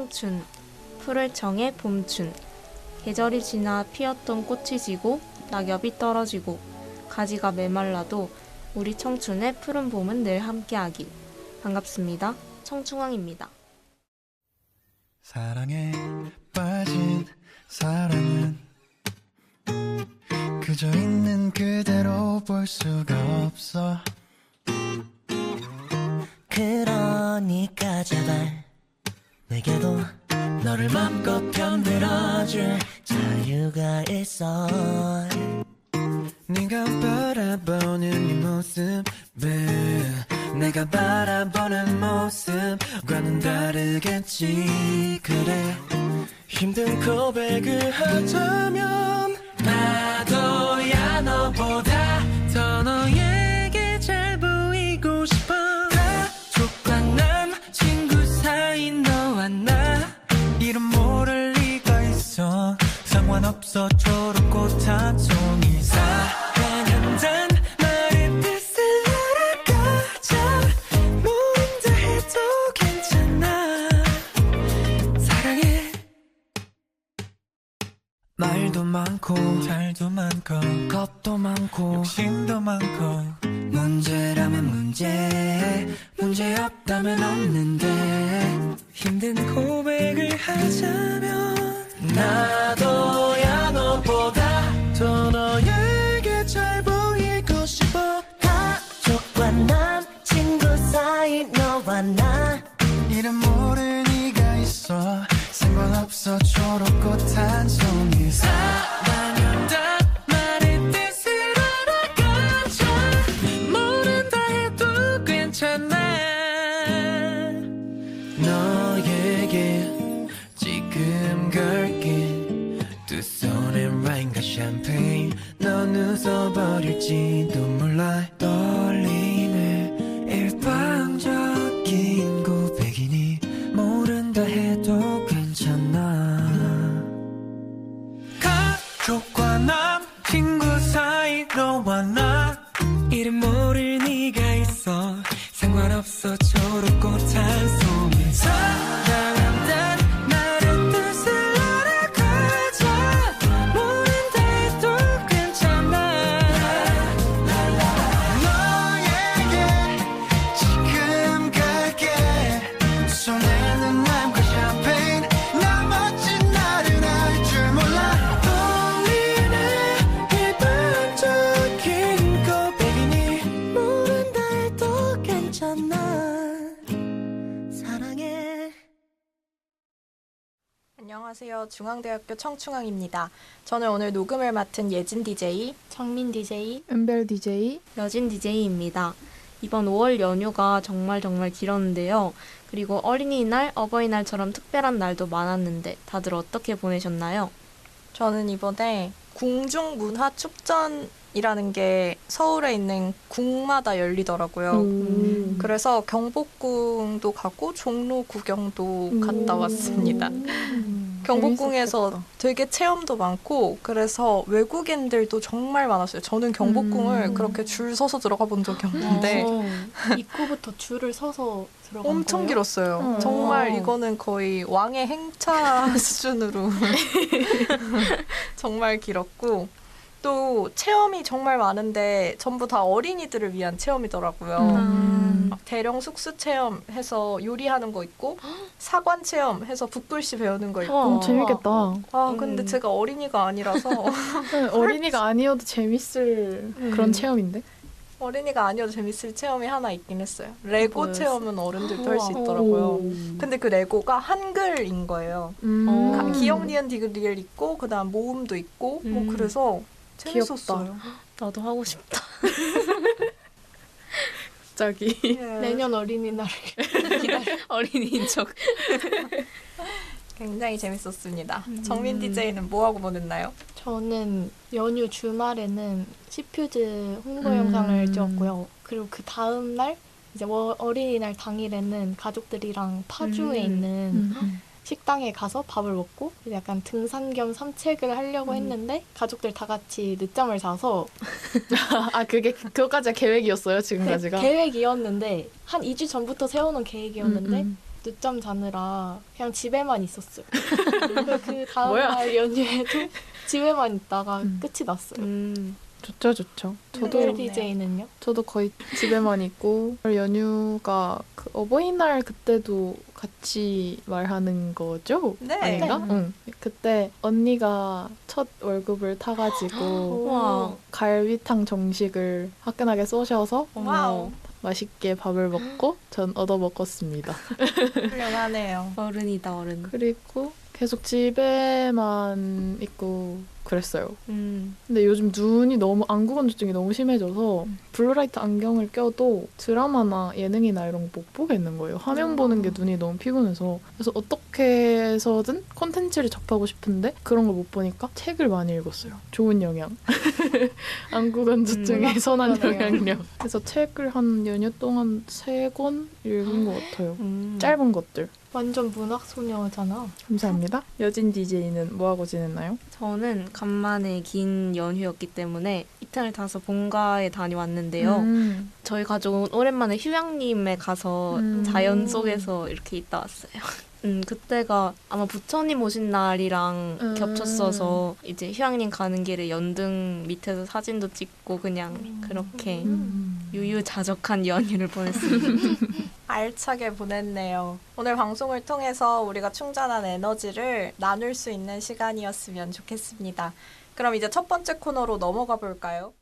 청춘, 푸를 청해 봄춘. 계절이 지나 피었던 꽃이 지고 낙엽이 떨어지고 가지가 메말라도 우리 청춘의 푸른 봄은 늘 함께하길. 반갑습니다. 청춘왕입니다. 사랑에 빠진 사랑은 그저 있는 그대로 볼 수가 없어. 그러니까 제발 내게도 너를 맘껏 편들어줄 자유가 있어. 네가 바라보는 이 모습은 내가 바라보는 모습과는 다르겠지. 그래, 힘든 고백을 하자면 나도야 너보다 더 너에게 잘 보이고 싶어. 가족과 남친구 사이 너와 나 이름 모를 리가 있어. 상관없어 초록꽃 한 송이 사랑한단 말의 뜻을 알아가자. 모른다 해도 괜찮아. 사랑해. 말도 많고 잘도 많고 겁도 많고 욕심도 많고 문제라면 문제 없다면 없는데 힘든 고백을 하자면 나도야 너보다 더 너에게 잘 보이고 싶어. 가족과 남친구 사이 너와 나 이름 모를 네가 있어. 상관없어 초록꽃 한 송이 사랑한단 말의 뜻을 알아가자. 모른다 해도 괜찮아. 너에게 지금 걸긴 두 손에 와인과 샴페인. 넌 웃어버릴지도 몰라. 떨리는 일방적인 고백이니 모른다 해도 괜찮아. 가족과 남친구 사이 너와 나 이름 모를 네가 있어. 상관없어 초록꽃 한 송이 사랑한단 말의 뜻을 알아가자. 모른다 해도 괜찮아. 너에게 지금 갈게. 손에는 와인과 샴페인. 나 멋진 나를 알 줄 몰라. 떨리는 일반적인 고백이니 모른다 해도 괜찮아. 사랑해. 안녕하세요. 중앙대학교 청춘왕입니다. 저는 오늘 녹음을 맡은 예진 DJ, 청민 DJ, 은별 DJ. 여진 DJ입니다. 이번 5월 연휴가 정말 길었는데요. 그리고 어린이날, 어버이날처럼 특별한 날도 많았는데 다들 어떻게 보내셨나요? 저는 이번에 궁중문화축전이라는 게 서울에 있는 궁마다 열리더라고요. 그래서 경복궁도 가고 종로 구경도 갔다 왔습니다. 경복궁에서 재밌었겠다. 되게 체험도 많고 그래서 외국인들도 정말 많았어요. 저는 경복궁을 그렇게 줄 서서 들어가 본 적이 없는데 입구부터 줄을 서서 들어간 엄청 거예요? 길었어요. 정말 이거는 거의 왕의 행차 수준으로 정말 길었고 또 체험이 정말 많은데 전부 다 어린이들을 위한 체험이더라고요. 막 대령 숙수 체험해서 요리하는 거 있고 사관 체험해서 붓글씨 배우는 거 있고 재밌겠다. 아 근데 제가 어린이가 아니라서 네, 어린이가 아니어도 재밌을 그런 체험인데? 어린이가 아니어도 재밌을 체험이 하나 있긴 했어요. 레고 뭐였어요? 체험은 어른들도 할 수 있더라고요. 근데 그 레고가 한글인 거예요. 기억, 니은, 디귿 있고 그다음 모음도 있고 뭐 그래서 재밌었어요. 나도 하고 싶다. 갑자기. 내년 어린이날을 기다려. 어린이인 척. 굉장히 재밌었습니다. 정민 DJ는 뭐 하고 보냈나요? 저는 연휴 주말에는 시퓨즈 홍보 영상을 찍었고요. 그리고 그 다음 날 이제 어린이날 당일에는 가족들이랑 파주에 있는 식당에 가서 밥을 먹고 이제 약간 등산 겸 산책을 하려고 했는데 가족들 다 같이 늦잠을 자서 아, 그거까지가 계획이었어요, 지금까지가? 계획이었는데 한 2주 전부터 세워놓은 계획이었는데 늦잠 자느라 그냥 집에만 있었어요. 그 다음 뭐야? 날 연휴에도 집에만 있다가 끝이 났어요. 좋죠. DJ는요? 저도 거의 집에만 있고 연휴가 그 어버이날 그때도 같이 말하는 거죠? 네. 아닌가? 응. 그때 언니가 첫 월급을 타가지고 와. 갈비탕 정식을 화끈하게 쏘셔서 와우. 맛있게 밥을 먹고 전 얻어 먹었습니다. 훌륭하네요. 어른이다 어른. 그리고 계속 집에만 있고 그랬어요. 근데 요즘 눈이 너무 안구 건조증이 너무 심해져서 블루라이트 안경을 껴도 드라마나 예능이나 이런 거 못 보겠는 거예요. 화면 보는 게 눈이 너무 피곤해서. 그래서 어떻게 해서든 콘텐츠를 접하고 싶은데 그런 걸 못 보니까 책을 많이 읽었어요. 좋은 영향. 안구 건조증에 선한 영향력. 그래서 책을 한 연휴 동안 3권 읽은 것 같아요. 짧은 것들. 완전 문학 소녀잖아. 감사합니다. 여진 DJ는 뭐하고 지냈나요? 저는 간만에 긴 연휴였기 때문에 이틀 타서 본가에 다녀왔는데요. 저희 가족은 오랜만에 휴양림에 가서 자연 속에서 이렇게 있다 왔어요. 그때가 아마 부처님 오신 날이랑 겹쳤어서 이제 휴양림 가는 길에 연등 밑에서 사진도 찍고 그냥 그렇게 유유자적한 연휴를 보냈습니다. 알차게 보냈네요. 오늘 방송을 통해서 우리가 충전한 에너지를 나눌 수 있는 시간이었으면 좋겠습니다. 그럼 이제 첫 번째 코너로 넘어가 볼까요?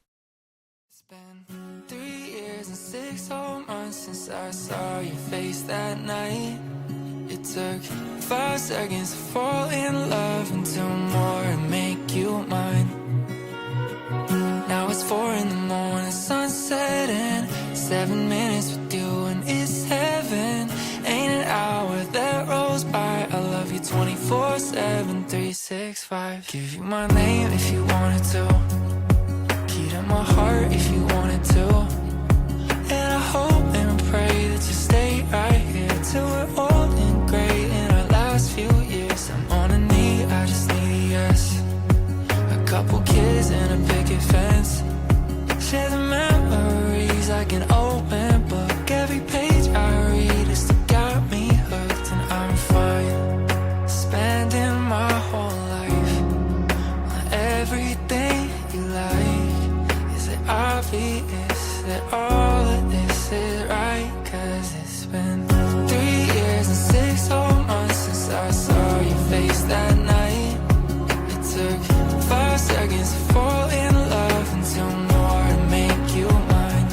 It's been 3 years and 6 whole months since I saw your face that night. It took 5 seconds to fall in love and 2 more to make you mine. Now it's 4 in the morning, sunset and 7 minutes with you and it's heaven. Ain't an hour that rolls by. I love you 24/7, 365. Give you my name if you wanted to. Key to my heart if you wanted to. And I hope and pray that you stay right here till we're old and gray in our last few years. I'm on a knee, I just need a yes. A couple kids and a picket fence. Share the memories like an open book. Every page I read has still got me hooked, and I'm fine spending my whole life on everything you like. Is it obvious that all of this is right? 'Cause it's been 3 years and 6 whole months since I saw your face that night. It took 5 seconds to fall in love and 2 more to make you mine.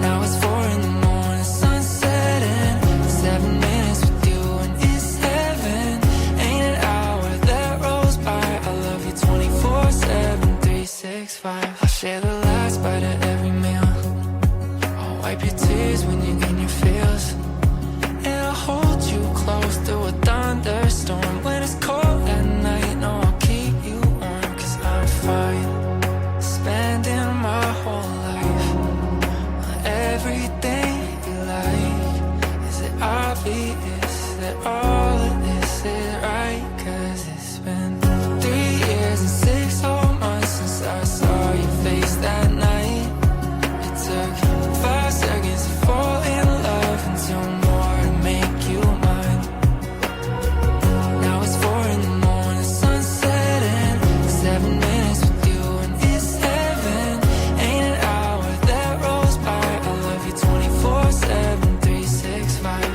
Now it's 4 in the morning, sunset and 7 minutes with you and it's heaven. Ain't an hour that rolls by. I love you 24/7, 365. I'll share the last bite of every meal. I'll wipe your tears when you're in your feels. And I'll hold you close through a thunderstorm. When it's cold at night, no, I'll keep you warm. 'Cause I'm fine spending my whole life on everything you like. Is it obvious that all of this is right? 'Cause it's been 3 years and 6 whole months since I saw your face that night. It took 5 seconds to fall in love and 2 more to make you mine. Now it's 4 in the morning, sunset and 7 minutes with you and it's heaven. Ain't an hour that rolls by. I love you 24/7, 365.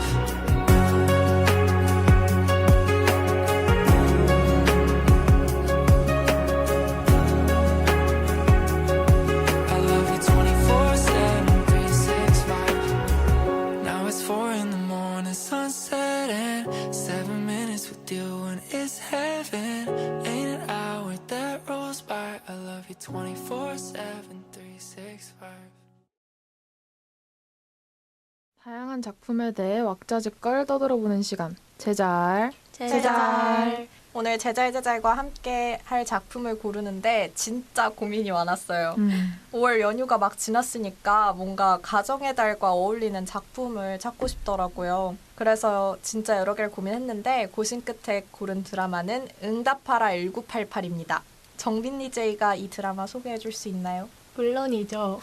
I love you 24/7, 365. Now it's 4 in the morning, sunset and 7 minutes with you and it's heaven. Ain't an hour that rolls by. I love you 24/7, 365. 다양한 작품에 대해 왁자지껄 떠들어보는 시간. 제잘. 제잘. 오늘 제잘제잘과 함께 할 작품을 고르는데 진짜 고민이 많았어요. 5월 연휴가 막 지났으니까 뭔가 가정의 달과 어울리는 작품을 찾고 싶더라고요. 그래서 진짜 여러 개를 고민했는데 고심 끝에 고른 드라마는 응답하라 1988입니다. 정빈 DJ가 이 드라마 소개해 줄 수 있나요? 물론이죠.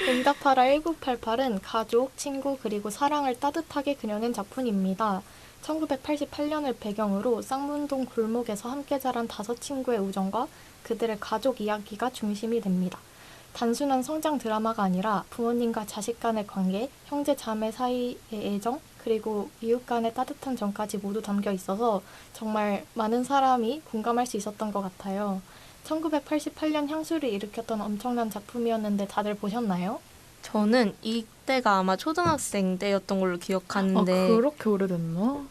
응답하라 1988은 가족, 친구, 그리고 사랑을 따뜻하게 그려낸 작품입니다. 1988년을 배경으로 쌍문동 골목에서 함께 자란 5친구의 우정과 그들의 가족 이야기가 중심이 됩니다. 단순한 성장 드라마가 아니라 부모님과 자식 간의 관계, 형제 자매 사이의 애정, 그리고 이웃 간의 따뜻한 정까지 모두 담겨 있어서 정말 많은 사람이 공감할 수 있었던 것 같아요. 1988년 향수를 일으켰던 엄청난 작품이었는데 다들 보셨나요? 저는 이때가 아마 초등학생 때였던 걸로 기억하는데 그렇게 오래됐나?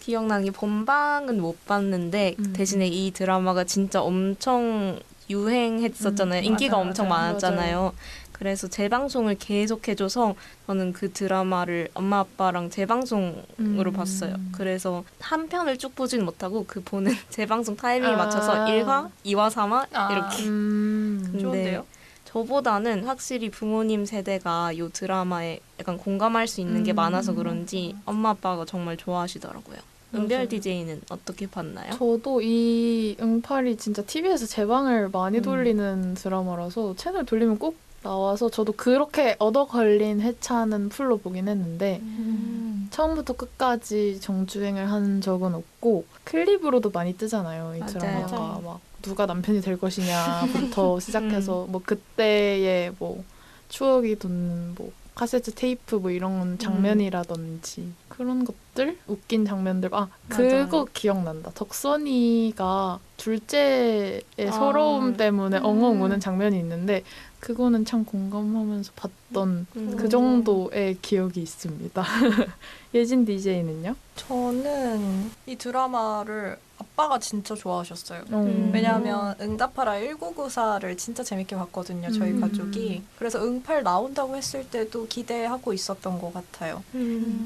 기억나는 게 본방은 못 봤는데 대신에 이 드라마가 진짜 엄청 유행했었잖아요. 인기가 맞아요, 엄청 맞아요. 많았잖아요. 그래서 재방송을 계속해줘서 저는 그 드라마를 엄마 아빠랑 재방송으로 봤어요. 그래서 한 편을 쭉 보진 못하고 그 보는 재방송 타이밍에 맞춰서 1화, 2화, 3화 이렇게. 근데 좋은데요? 저보다는 확실히 부모님 세대가 이 드라마에 약간 공감할 수 있는 게 많아서 그런지 엄마 아빠가 정말 좋아하시더라고요. 은별 DJ는 어떻게 봤나요? 저도 이 응팔이 진짜 TV에서 재방을 많이 돌리는 드라마라서 채널 돌리면 꼭 나와서 저도 그렇게 얻어 걸린 회차는 풀로 보긴 했는데 처음부터 끝까지 정주행을 한 적은 없고 클립으로도 많이 뜨잖아요. 이 맞아요. 드라마가 맞아요. 막 누가 남편이 될 것이냐부터 시작해서 뭐 그때의 뭐 추억이 돋는 뭐 카세트 테이프 뭐 이런 장면이라든지 그런 것들 웃긴 장면들 그거 기억난다. 덕선이가 둘째의 서러움 때문에 엉엉 우는 장면이 있는데 그거는 참 공감하면서 봤던 그 정도의 기억이 있습니다. 예진 DJ는요? 저는 이 드라마를 아빠가 진짜 좋아하셨어요. 음. 왜냐하면 응답하라 1994를 진짜 재밌게 봤거든요. 저희 가족이. 그래서 응팔 나온다고 했을 때도 기대하고 있었던 것 같아요.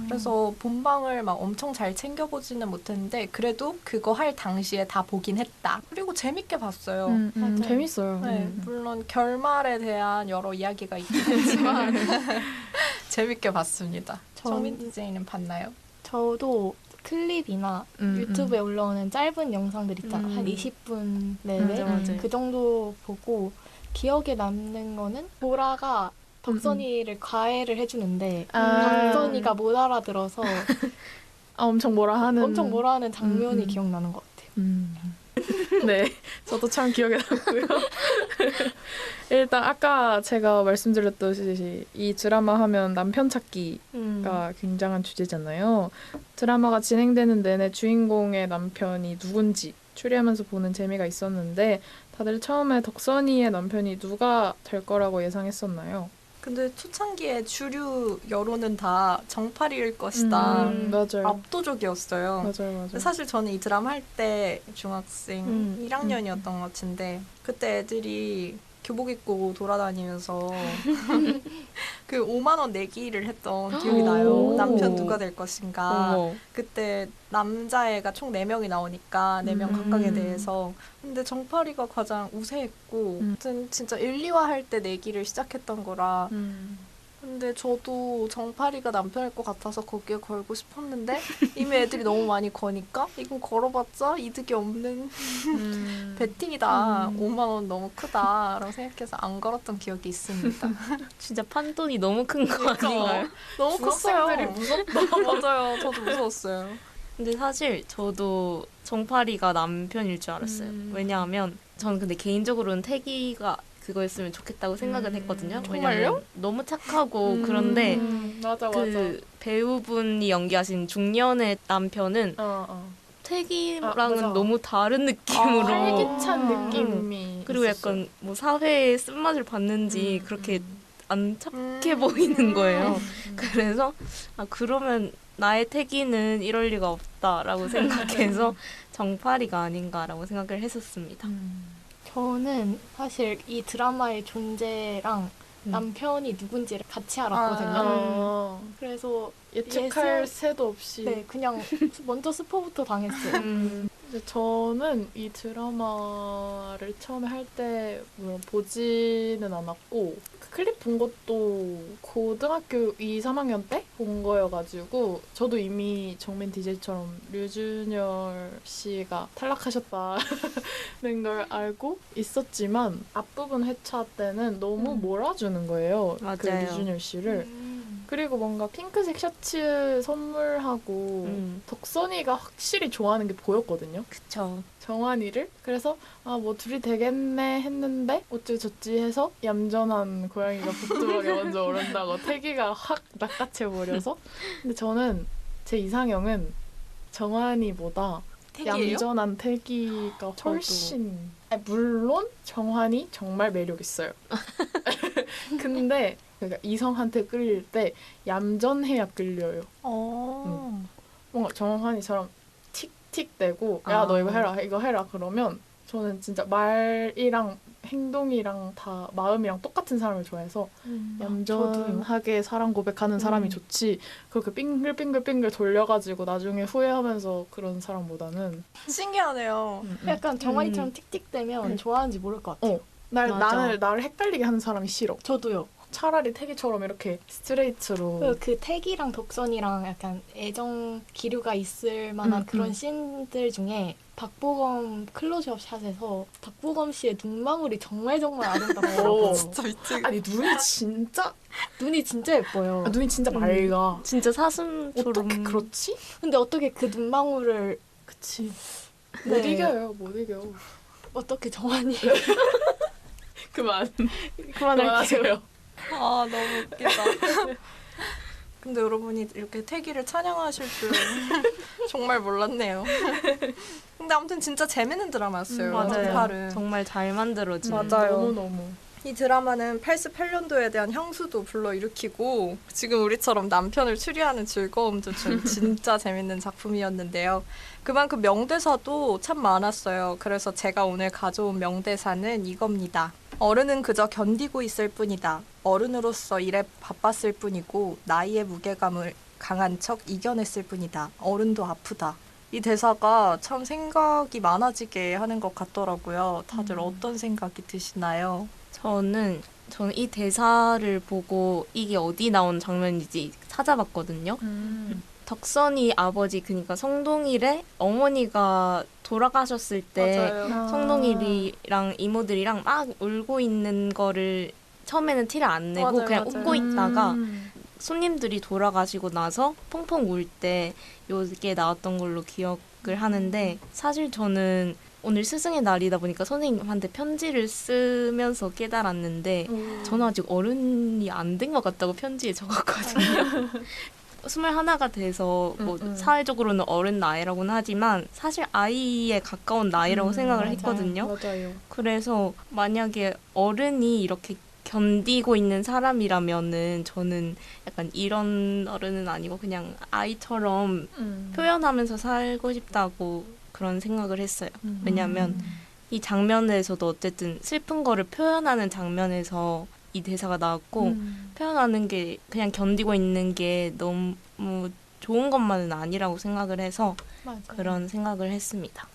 그래서 본방을 막 엄청 잘 챙겨보지는 못했는데 그래도 그거 할 당시에 다 보긴 했다. 그리고 재밌게 봤어요. 맞아요. 재밌어요. 네, 물론 결말에 대한 여러 이야기가 있긴 했지만 재밌게 봤습니다. 정민 DJ는 봤나요? 저도 클립이나 유튜브에 올라오는 짧은 영상들 있잖아요. 한 20분 내외 맞아. 그 정도 보고 기억에 남는 거는 보라가 덕선이를 과외를 해주는데 덕선이가 못 알아들어서 엄청 뭐라 하는 장면이 기억나는 것 같아요. 네, 저도 참 기억에 남고요. 일단 아까 제가 말씀드렸듯이 이 드라마 하면 남편 찾기가 굉장한 주제잖아요. 드라마가 진행되는 내내 주인공의 남편이 누군지 추리하면서 보는 재미가 있었는데 다들 처음에 덕선이의 남편이 누가 될 거라고 예상했었나요? 근데 초창기에 주류 여론은 다 정팔일 것이다. 맞아요. 압도적이었어요. 맞아요. 근데 사실 저는 이 드라마 할 때 중학생 1학년이었던 것 같은데 그때 애들이 교복 입고 돌아다니면서 그 5만 원 내기를 했던 기억이 나요. 남편 누가 될 것인가. 어머. 그때 남자애가 총 4명이 나오니까 4명 각각에 대해서. 근데 정파리가 가장 우세했고 아무튼 진짜 1, 2화 할 때 내기를 시작했던 거라. 근데 저도 정파리가 남편일 것 같아서 거기에 걸고 싶었는데 이미 애들이 너무 많이 거니까 이건 걸어봤자 이득이 없는 베팅이다. 5만 원 너무 크다라고 생각해서 안 걸었던 기억이 있습니다. 진짜 판돈이 너무 큰 거 아닌가요? 너무 컸어요. 중학생들이 무섭다. 맞아요. 저도 무서웠어요. 근데 사실 저도 정파리가 남편일 줄 알았어요. 왜냐하면 저는 근데 개인적으로는 태기가 그거였으면 좋겠다고 생각은 했거든요. 왜냐면 너무 착하고 그런데 맞아. 그 배우분이 연기하신 중년의 남편은 태기랑은 맞아. 너무 다른 느낌으로 활기찬 느낌이 그리고 있었어요. 약간 뭐 사회의 쓴맛을 봤는지 그렇게 안 착해 보이는 거예요. 그래서 그러면 나의 태기는 이럴 리가 없다라고 생각해서 정파리가 아닌가라고 생각을 했었습니다. 저는 사실 이 드라마의 존재랑 남편이 누군지를 같이 알았거든요. 그래서 예측할 예술- 새도 없이 네, 그냥 먼저 스포부터 당했어요. 근데 저는 이 드라마를 처음에 할 때 물론 보지는 않았고 그 클립 본 것도 고등학교 2, 3학년 때 본 거여가지고 저도 이미 정민 DJ처럼 류준열 씨가 탈락하셨다는 걸 알고 있었지만 앞부분 회차 때는 너무 몰아주는 거예요. 그 맞아요. 류준열 씨를. 그리고 뭔가 핑크색 셔츠 선물하고 덕선이가 확실히 좋아하는 게 보였거든요. 그쵸. 정한이를. 그래서 아 뭐 둘이 되겠네 했는데 어찌저찌 해서 얌전한 고양이가 복도벽에 먼저 오른다고 태기가 확 낚아채버려서. 근데 저는 제 이상형은 정한이보다 태기예요? 얌전한 태기가 훨씬 아니, 물론 정한이 정말 매력 있어요. 근데 그러니까 이성한테 끌릴 때 얌전해야 끌려요. 뭔가 정한이처럼 틱틱대고 야 너 이거 해라 그러면 저는 진짜 말이랑 행동이랑 다 마음이랑 똑같은 사람을 좋아해서 얌전하게 사랑 고백하는 사람이 좋지 그렇게 빙글빙글빙글 돌려가지고 나중에 후회하면서 그런 사람보다는 신기하네요. 약간 정한이처럼 틱틱대면 좋아하는지 모를 것 같아요. 나를 헷갈리게 하는 사람이 싫어. 저도요. 차라리 태기처럼 이렇게 스트레이트로 그 태기랑 덕선이랑 약간 애정 기류가 있을 만한 그런 씬들 중에 박보검 클로즈업 샷에서 박보검 씨의 눈망울이 정말 아름답더라고요. 진짜 미치겠다. 아니 눈이 진짜 예뻐요. 눈이 진짜 맑아. 진짜 사슴처럼. 어떻게 그렇지? 근데 어떻게 그 눈망울을 그치. 네. 못 이겨요. 못 이겨. 어떻게 정한이 그만할게요. 그만할게요. 아 너무 웃기다. 근데 여러분이 이렇게 태기를 찬양하실 줄 정말 몰랐네요. 근데 아무튼 진짜 재밌는 드라마였어요. 맞아요. 팔은. 정말 잘 만들어진. 맞아요. 너무너무. 이 드라마는 88년도에 대한 향수도 불러일으키고 지금 우리처럼 남편을 추리하는 즐거움도 준 진짜 재밌는 작품이었는데요. 그만큼 명대사도 참 많았어요. 그래서 제가 오늘 가져온 명대사는 이겁니다. 어른은 그저 견디고 있을 뿐이다. 어른으로서 일에 바빴을 뿐이고 나이의 무게감을 강한 척 이겨냈을 뿐이다. 어른도 아프다. 이 대사가 참 생각이 많아지게 하는 것 같더라고요. 다들 어떤 생각이 드시나요? 저는 이 대사를 보고 이게 어디 나온 장면인지 찾아봤거든요. 덕선이 아버지 그러니까 성동일의 어머니가 돌아가셨을 때 성동일이랑 이모들이랑 막 울고 있는 거를 처음에는 티를 안 내고 그냥 웃고 있다가 손님들이 돌아가시고 나서 펑펑 울 때 이게 나왔던 걸로 기억을 하는데 사실 저는 오늘 스승의 날이다 보니까 선생님한테 편지를 쓰면서 깨달았는데 저는 아직 어른이 안 된 것 같다고 편지에 적었거든요. 21가 돼서 뭐 사회적으로는 어른 나이라고는 하지만 사실 아이에 가까운 나이라고 생각을 했거든요. 맞아요. 그래서 만약에 어른이 이렇게 견디고 있는 사람이라면은 저는 약간 이런 어른은 아니고 그냥 아이처럼 표현하면서 살고 싶다고 그런 생각을 했어요. 왜냐하면 이 장면에서도 어쨌든 슬픈 거를 표현하는 장면에서 이 대사가 나왔고 표현하는 게 그냥 견디고 있는 게 너무 좋은 것만은 아니라고 생각을 해서 맞아요. 그런 생각을 했습니다.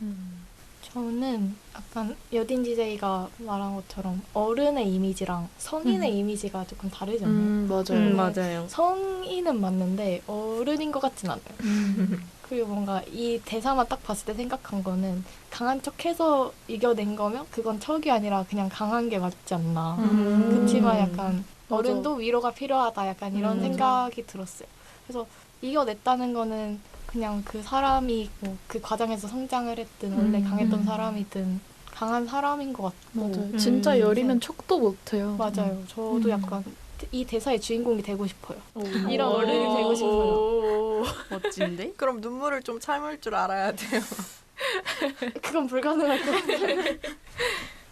저는 약간 여딘 DJ가 말한 것처럼 어른의 이미지랑 성인의 이미지가 조금 다르잖아요. 맞아요. 맞아요. 성인은 맞는데 어른인 것 같진 않아요. 그리고 뭔가 이 대사만 딱 봤을 때 생각한 거는 강한 척해서 이겨낸 거면 그건 척이 아니라 그냥 강한 게 맞지 않나. 그렇지만 약간 어른도 위로가 필요하다 약간 이런 생각이 들었어요. 그래서 이겨냈다는 거는 그냥 그 사람이 뭐 그 과정에서 성장을 했든 원래 강했던 사람이든 강한 사람인 것 같고 맞아요. 진짜 여리면 척도 못해요. 맞아요. 저도 약간 이 대사의 주인공이 되고 싶어요. 이런 어른이 되고 싶어요. 멋진데? 그럼 눈물을 좀 참을 줄 알아야 돼요. 그건 불가능할 것 같아요.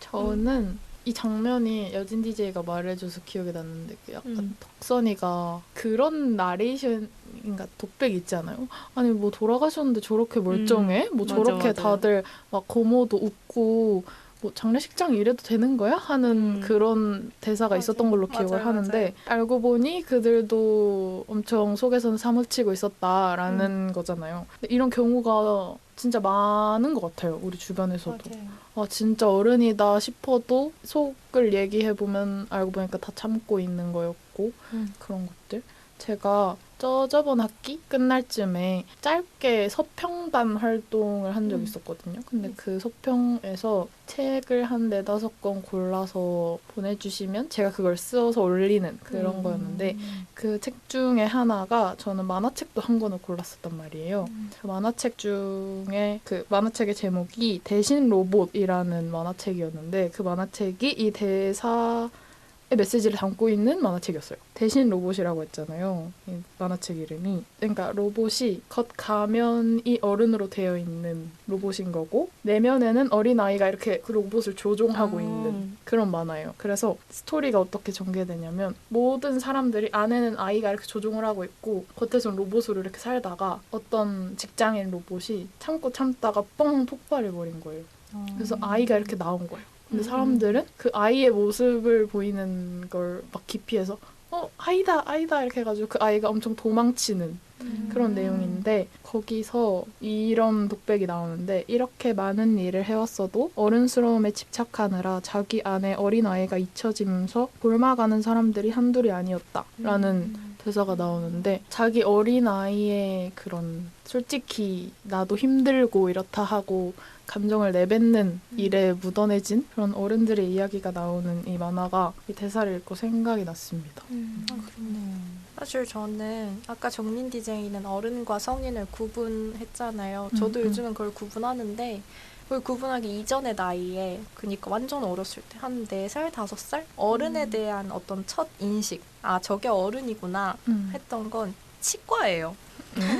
저는 이 장면이 여진 DJ가 말해줘서 기억에 났는데 그 약간 덕선이가 그런 나레이션인가 독백 있지 않아요? 아니 뭐 돌아가셨는데 저렇게 멀쩡해? 뭐 맞아, 저렇게 맞아. 다들 막 고모도 웃고 뭐 장례식장 이래도 되는 거야? 하는 그런 대사가 있었던 걸로 기억을 맞아요, 하는데 알고 보니 그들도 엄청 속에서는 사무치고 있었다라는 거잖아요. 근데 이런 경우가 진짜 많은 것 같아요. 우리 주변에서도. 맞아요. 아, 진짜 어른이다 싶어도 속을 얘기해보면 알고 보니까 다 참고 있는 거였고 그런 것들. 제가 저번 학기 끝날 쯤에 짧게 서평단 활동을 한 적이 있었거든요. 근데 그 서평에서 책을 한 4-5권 골라서 보내주시면 제가 그걸 써서 올리는 그런 거였는데 그 책 중에 하나가 저는 만화책도 한 권을 골랐었단 말이에요. 그 만화책 중에 그 만화책의 제목이 대신 로봇이라는 만화책이었는데 그 만화책이 이 대사 메시지를 담고 있는 만화책이었어요. 대신 로봇이라고 했잖아요. 이 만화책 이름이. 그러니까 로봇이 겉 가면이 어른으로 되어 있는 로봇인 거고 내면에는 어린아이가 이렇게 그 로봇을 조종하고 있는 그런 만화예요. 그래서 스토리가 어떻게 전개되냐면 모든 사람들이 안에는 아이가 이렇게 조종을 하고 있고 겉에서는 로봇으로 이렇게 살다가 어떤 직장인 로봇이 참고 참다가 뻥 폭발해버린 거예요. 그래서 아이가 이렇게 나온 거예요. 근데 사람들은 그 아이의 모습을 보이는 걸 막 기피해서 아이다 아이다 이렇게 해가지고 그 아이가 엄청 도망치는 그런 내용인데 거기서 이런 독백이 나오는데 이렇게 많은 일을 해왔어도 어른스러움에 집착하느라 자기 안에 어린아이가 잊혀지면서 굶어가는 사람들이 한둘이 아니었다라는 대사가 나오는데 자기 어린아이의 그런 솔직히 나도 힘들고 이렇다 하고 감정을 내뱉는 일에 묻어내진 그런 어른들의 이야기가 나오는 이 만화가 이 대사를 읽고 생각이 났습니다. 그렇네요. 사실 저는 아까 정민 DJ는 어른과 성인을 구분했잖아요. 저도 요즘은 그걸 구분하는데 그걸 구분하기 이전의 나이에 그러니까 완전 어렸을 때 한 4살, 5살? 어른에 대한 어떤 첫 인식 아 저게 어른이구나 했던 건 치과예요.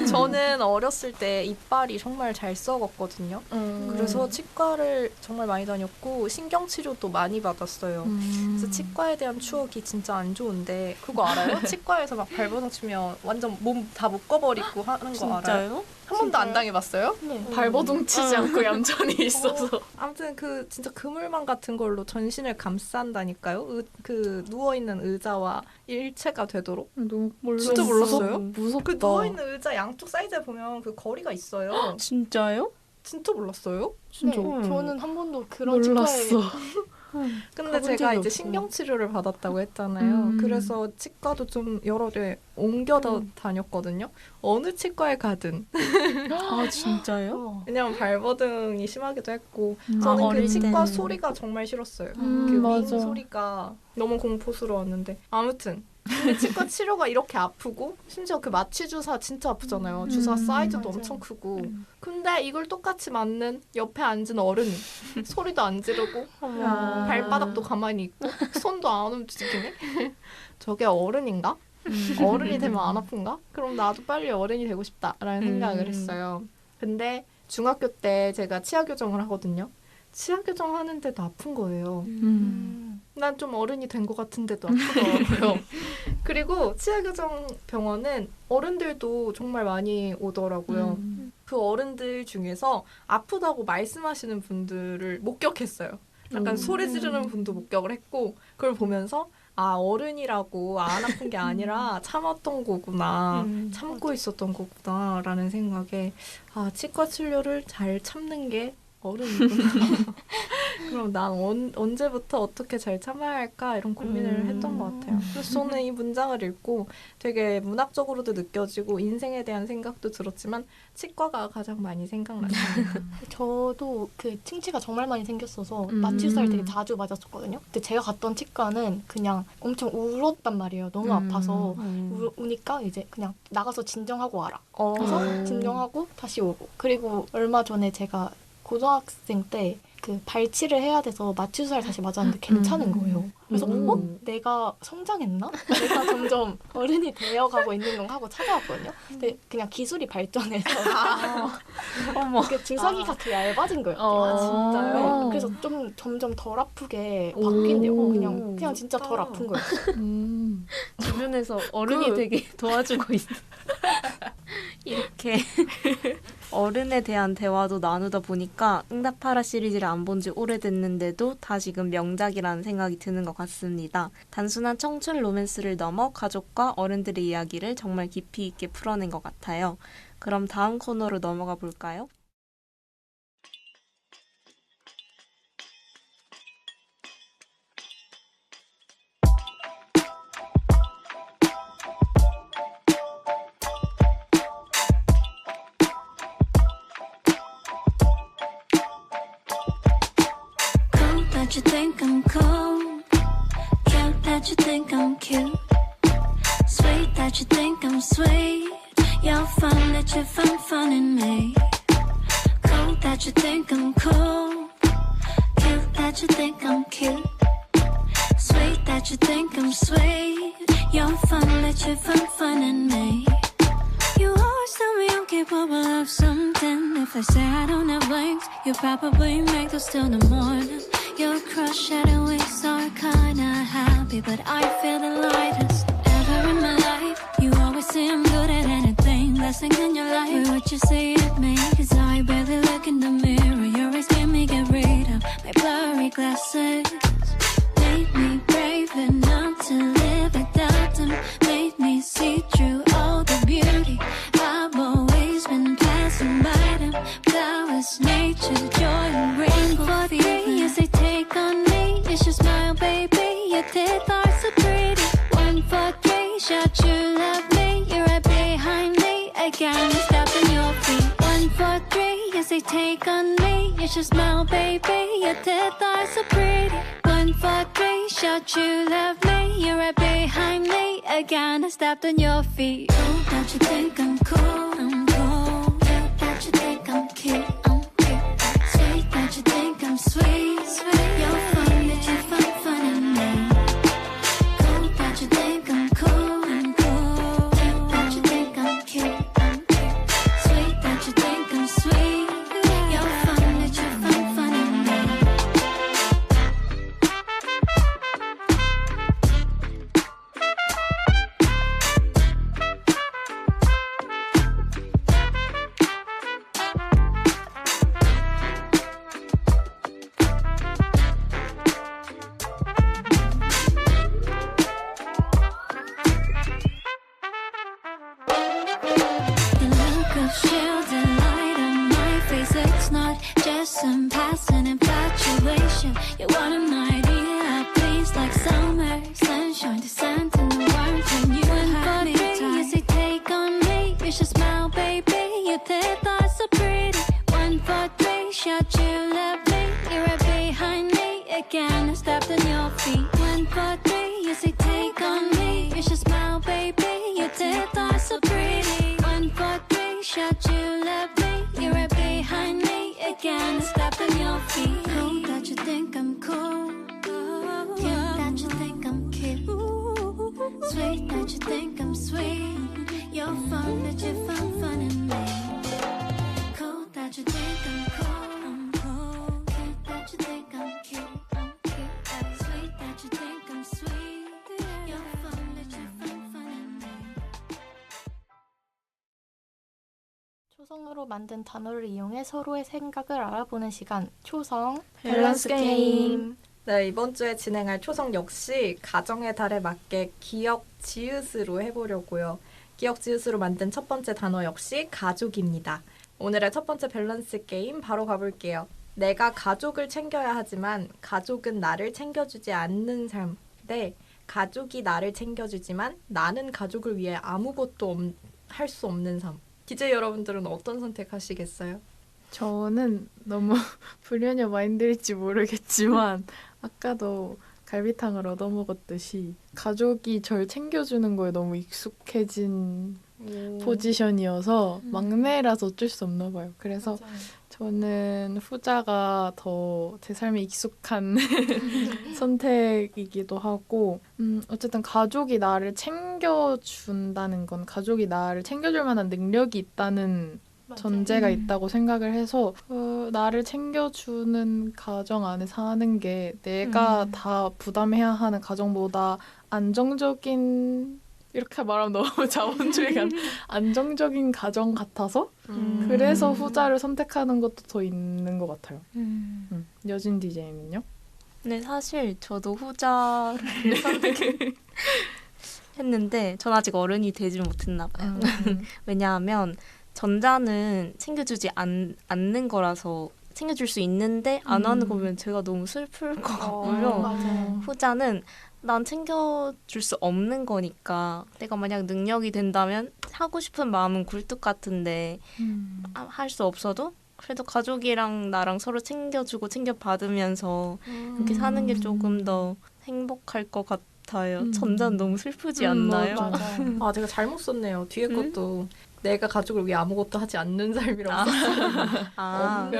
저는 어렸을 때 이빨이 정말 잘 썩었거든요. 그래서 치과를 정말 많이 다녔고 신경치료도 많이 받았어요. 그래서 치과에 대한 추억이 진짜 안 좋은데 그거 알아요? 치과에서 막 발버둥 치면 완전 몸 다 묶어버리고 하는 거 알아요? 진짜요? 한 번도 안 당해봤어요? 네. 발버둥 치지 않고 얌전히 있어서 아무튼 그 진짜 그물망 같은 걸로 전신을 감싼다니까요. 그 누워있는 의자와 일체가 되도록. 너무 진짜 몰랐어요? 무섭다. 그 누워있는 의자 양쪽 사이드에 보면 그 거리가 있어요. 진짜요? 진짜 몰랐어요? 진짜 네, 저는 한 번도 그런 치과에 몰랐어. 근데 가본 제가 적이 이제 없어. 신경치료를 받았다고 했잖아요. 그래서 치과도 좀 여러 개 옮겨 다녔거든요. 어느 치과에 가든. 아 진짜요? 왜냐면 발버둥이 심하기도 했고 아, 저는 그 어릴 치과 때는. 소리가 정말 싫었어요. 그 맞아. 윙 소리가 너무 공포스러웠는데 아무튼 근데 치과 치료가 이렇게 아프고 심지어 그 마취 주사 진짜 아프잖아요. 주사 사이즈도 맞아요. 엄청 크고 근데 이걸 똑같이 맞는 옆에 앉은 어른이 소리도 안 지르고 발바닥도 가만히 있고 손도 안 움직이네? 저게 어른인가? 어른이 되면 안 아픈가? 그럼 나도 빨리 어른이 되고 싶다라는 생각을 했어요. 근데 중학교 때 제가 치아 교정을 하거든요. 치아 교정 하는데도 아픈 거예요. 난 좀 어른이 된 것 같은데도 아프더라고요. 그리고 치아 교정 병원은 어른들도 정말 많이 오더라고요. 그 어른들 중에서 아프다고 말씀하시는 분들을 목격했어요. 약간 소리 지르는 분도 목격을 했고 그걸 보면서 아 어른이라고 안 아픈 게 아니라 참았던 거구나. 참고 있었던 거구나 라는 생각에 아 치과 치료를 잘 참는 게 어른이구나. 그럼 난 언제부터 어떻게 잘 참아야 할까 이런 고민을 했던 것 같아요. 그래서 저는 이 문장을 읽고 되게 문학적으로도 느껴지고 인생에 대한 생각도 들었지만 치과가 가장 많이 생각났습니다. 저도 그 충치가 정말 많이 생겼어서 마취주사를 되게 자주 맞았었거든요. 근데 제가 갔던 치과는 그냥 엄청 울었단 말이에요. 너무 아파서 우니까 이제 그냥 나가서 진정하고 와라. 그래서 진정하고 다시 오고. 그리고 얼마 전에 제가 고등학생 때 그 발치를 해야 돼서 마취주사를 다시 맞았는데 괜찮은 거예요. 그래서 내가 성장했나? 내가 점점 어른이 되어가고 있는 건가 하고 찾아왔거든요. 근데 그냥 기술이 발전해서 어머. 그 주사기가 더 얇아진 거예요. 진짜요? 네, 그래서 좀 점점 덜 아프게 바뀐대요. 그냥 진짜 덜 아픈 거예요. 주변에서 어른이 되게 도와주고 있어. 이렇게 어른에 대한 대화도 나누다 보니까 응답하라 시리즈를 안 본 지 오래됐는데도 다시금 명작이라는 생각이 드는 것 같습니다. 단순한 청춘 로맨스를 넘어 가족과 어른들의 이야기를 정말 깊이 있게 풀어낸 것 같아요. 그럼 다음 코너로 넘어가 볼까요? that you think I'm cool. Cute that you think I'm cute. Sweet that you think I'm sweet. You're fun that you find fun in me. Cool that you think I'm cool. Cute that you think I'm cute. Sweet that you think I'm sweet. You're fun that you find fun in me. You always tell me I'm capable of something. If I say I don't have wings, you probably make those till the morning. Your crush at a week, so kinda happy, but I feel the lightest ever in my life. You always say I'm good at anything, best thing in your life. But what you say at me, cause I barely look in the mirror. Your eyes made me get rid of my blurry glasses. Made me brave enough to live without them. Made me see through all the beauty. I've always been passing by them. Flowers, nature, joy, and rainbow. For three years they take on me. It's your smile, baby. Your teeth are so pretty. 1, 4, 3, shout you love me. You're right behind me. I can't stop on your feet. 1, 4, 3, yes they take on me. It's your smile, baby. Your teeth are so pretty. 1, 4, 3, shout you love me. You're right behind me. Again, I stepped on your feet. Cool that you think I'm cool. I'm cool. Cute that you think I'm cute. I'm cute. Sweet that you think I'm sweet. Sweet. You're fun that you find fun in me. Cool that you think I'm cool. I'm cool. Cute that you think I'm cute. I'm cute. Sweet that you think I'm sweet. You're fun that you find fun in me. The look of shielded light on my face, it's not just some passing infatuation. You're one of my idea, please, like summer sunshine, the scent and the warmth when you have me tight. Yes, they take on me. You should smile, baby. Your teeth are so pretty. 1, 4, 3, shout you love me. You're right behind me. Again, I stepped on your feet. 1, 4, 3, yes, they take on me. You should smile, baby. Your teeth are so pretty. 1, 4, 3, shout you love me. You're right behind me. Again, I stepped on your feet. Cool that you think I'm cool. Cute that you think I'm cute. Sweet that you think I'm sweet. You're fun that you find fun in me. Cool that you think I'm cool. I'm cool. Cute that you think I'm cute. I'm cute. Sweet that you think I'm sweet. You're fun that you find fun in me. 초성으로 만든 단어를 이용해 서로의 생각을 알아보는 시간, 초성 밸런스 게임. 네, 이번 주에 진행할 초성 역시 가정의 달에 맞게 기역, 지읒으로 해보려고요. 기역, 지읒으로 만든 첫 번째 단어 역시 가족입니다. 오늘의 첫 번째 밸런스 게임 바로 가볼게요. 내가 가족을 챙겨야 하지만 가족은 나를 챙겨주지 않는 삶 대 가족이 나를 챙겨주지만 나는 가족을 위해 아무것도 할 수 없는 삶. DJ 여러분들은 어떤 선택하시겠어요? 저는 너무 불효녀 마인드일지 모르겠지만 아까도 갈비탕을 얻어먹었듯이 가족이 절 챙겨주는 거에 너무 익숙해진 포지션이어서 막내라서 어쩔 수 없나 봐요. 그래서 맞아요. 저는 후자가 더 제 삶에 익숙한 선택이기도 하고 어쨌든 가족이 나를 챙겨준다는 건 가족이 나를 챙겨줄 만한 능력이 있다는 전제가 있다고 생각을 해서 나를 챙겨주는 가정 안에 사는 게 내가 다 부담해야 하는 가정보다 안정적인 이렇게 말하면 너무 자본주의가 안정적인 가정 같아서 그래서 후자를 선택하는 것도 더 있는 것 같아요. 여진 DJ는요? 네, 사실 저도 후자를 선택했는데 전 아직 어른이 되지 못했나 봐요. 왜냐하면 전자는 챙겨주지 않는 거라서 챙겨줄 수 있는데 안 하는 거 보면 제가 너무 슬플 것 같고요. 맞아요. 후자는 난 챙겨줄 수 없는 거니까 내가 만약 능력이 된다면 하고 싶은 마음은 굴뚝 같은데 할 수 없어도 그래도 가족이랑 나랑 서로 챙겨주고 챙겨받으면서 이렇게 사는 게 조금 더 행복할 것 같아요. 전자는 너무 슬프지 않나요? 맞아요. 아, 제가 잘못 썼네요. 뒤에 것도 내가 가족을 위해 아무것도 하지 않는 삶이라고 썼어요.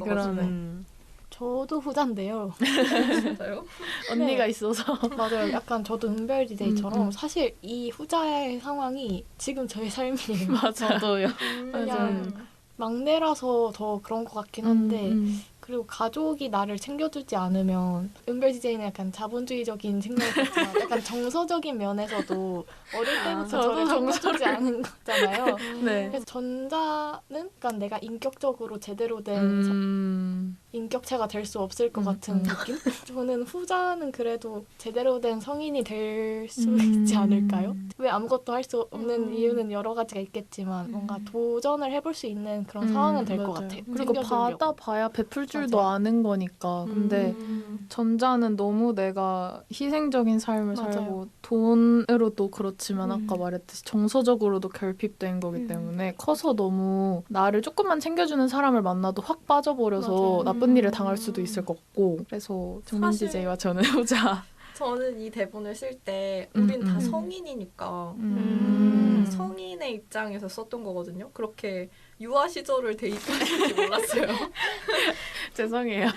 그러네. 저도 후자인데요. 진짜요? 언니가 있어서. 맞아요. 약간 저도 은별 DJ처럼 사실 이 후자의 상황이 지금 저의 삶이에요. 저도요. 그냥 막내라서 더 그런 것 같긴 한데 그리고 가족이 나를 챙겨주지 않으면 은별 DJ는 약간 자본주의적인 생각이지만 약간 정서적인 면에서도 어릴 때부터 저를 챙겨주지 않은 거잖아요. 네. 그래서 전자는 약간 내가 인격적으로 제대로 된 인격체가 될 수 없을 것 같은 느낌? 저는 후자는 그래도 제대로 된 성인이 될 수 있지 않을까요? 왜 아무것도 할 수 없는 이유는 여러 가지가 있겠지만 뭔가 도전을 해볼 수 있는 그런 상황은 될 것 같아요. 그리고 챙겨주려고. 받아봐야 베풀 줄도 아는 거니까. 근데 전자는 너무 내가 희생적인 삶을 맞아요. 살고 돈으로도 그렇지만 아까 말했듯이 정서적으로도 결핍된 거기 때문에 커서 너무 나를 조금만 챙겨주는 사람을 만나도 확 빠져버려서 맞아요. 나쁜 일을 당할 수도 있을 것 같고. 그래서 정민 사실- DJ와 저는 후자. 저는 이 대본을 쓸 때 우린 다 성인이니까 성인의 입장에서 썼던 거거든요. 그렇게 유아 시절을 대입하는지 몰랐어요. 죄송해요.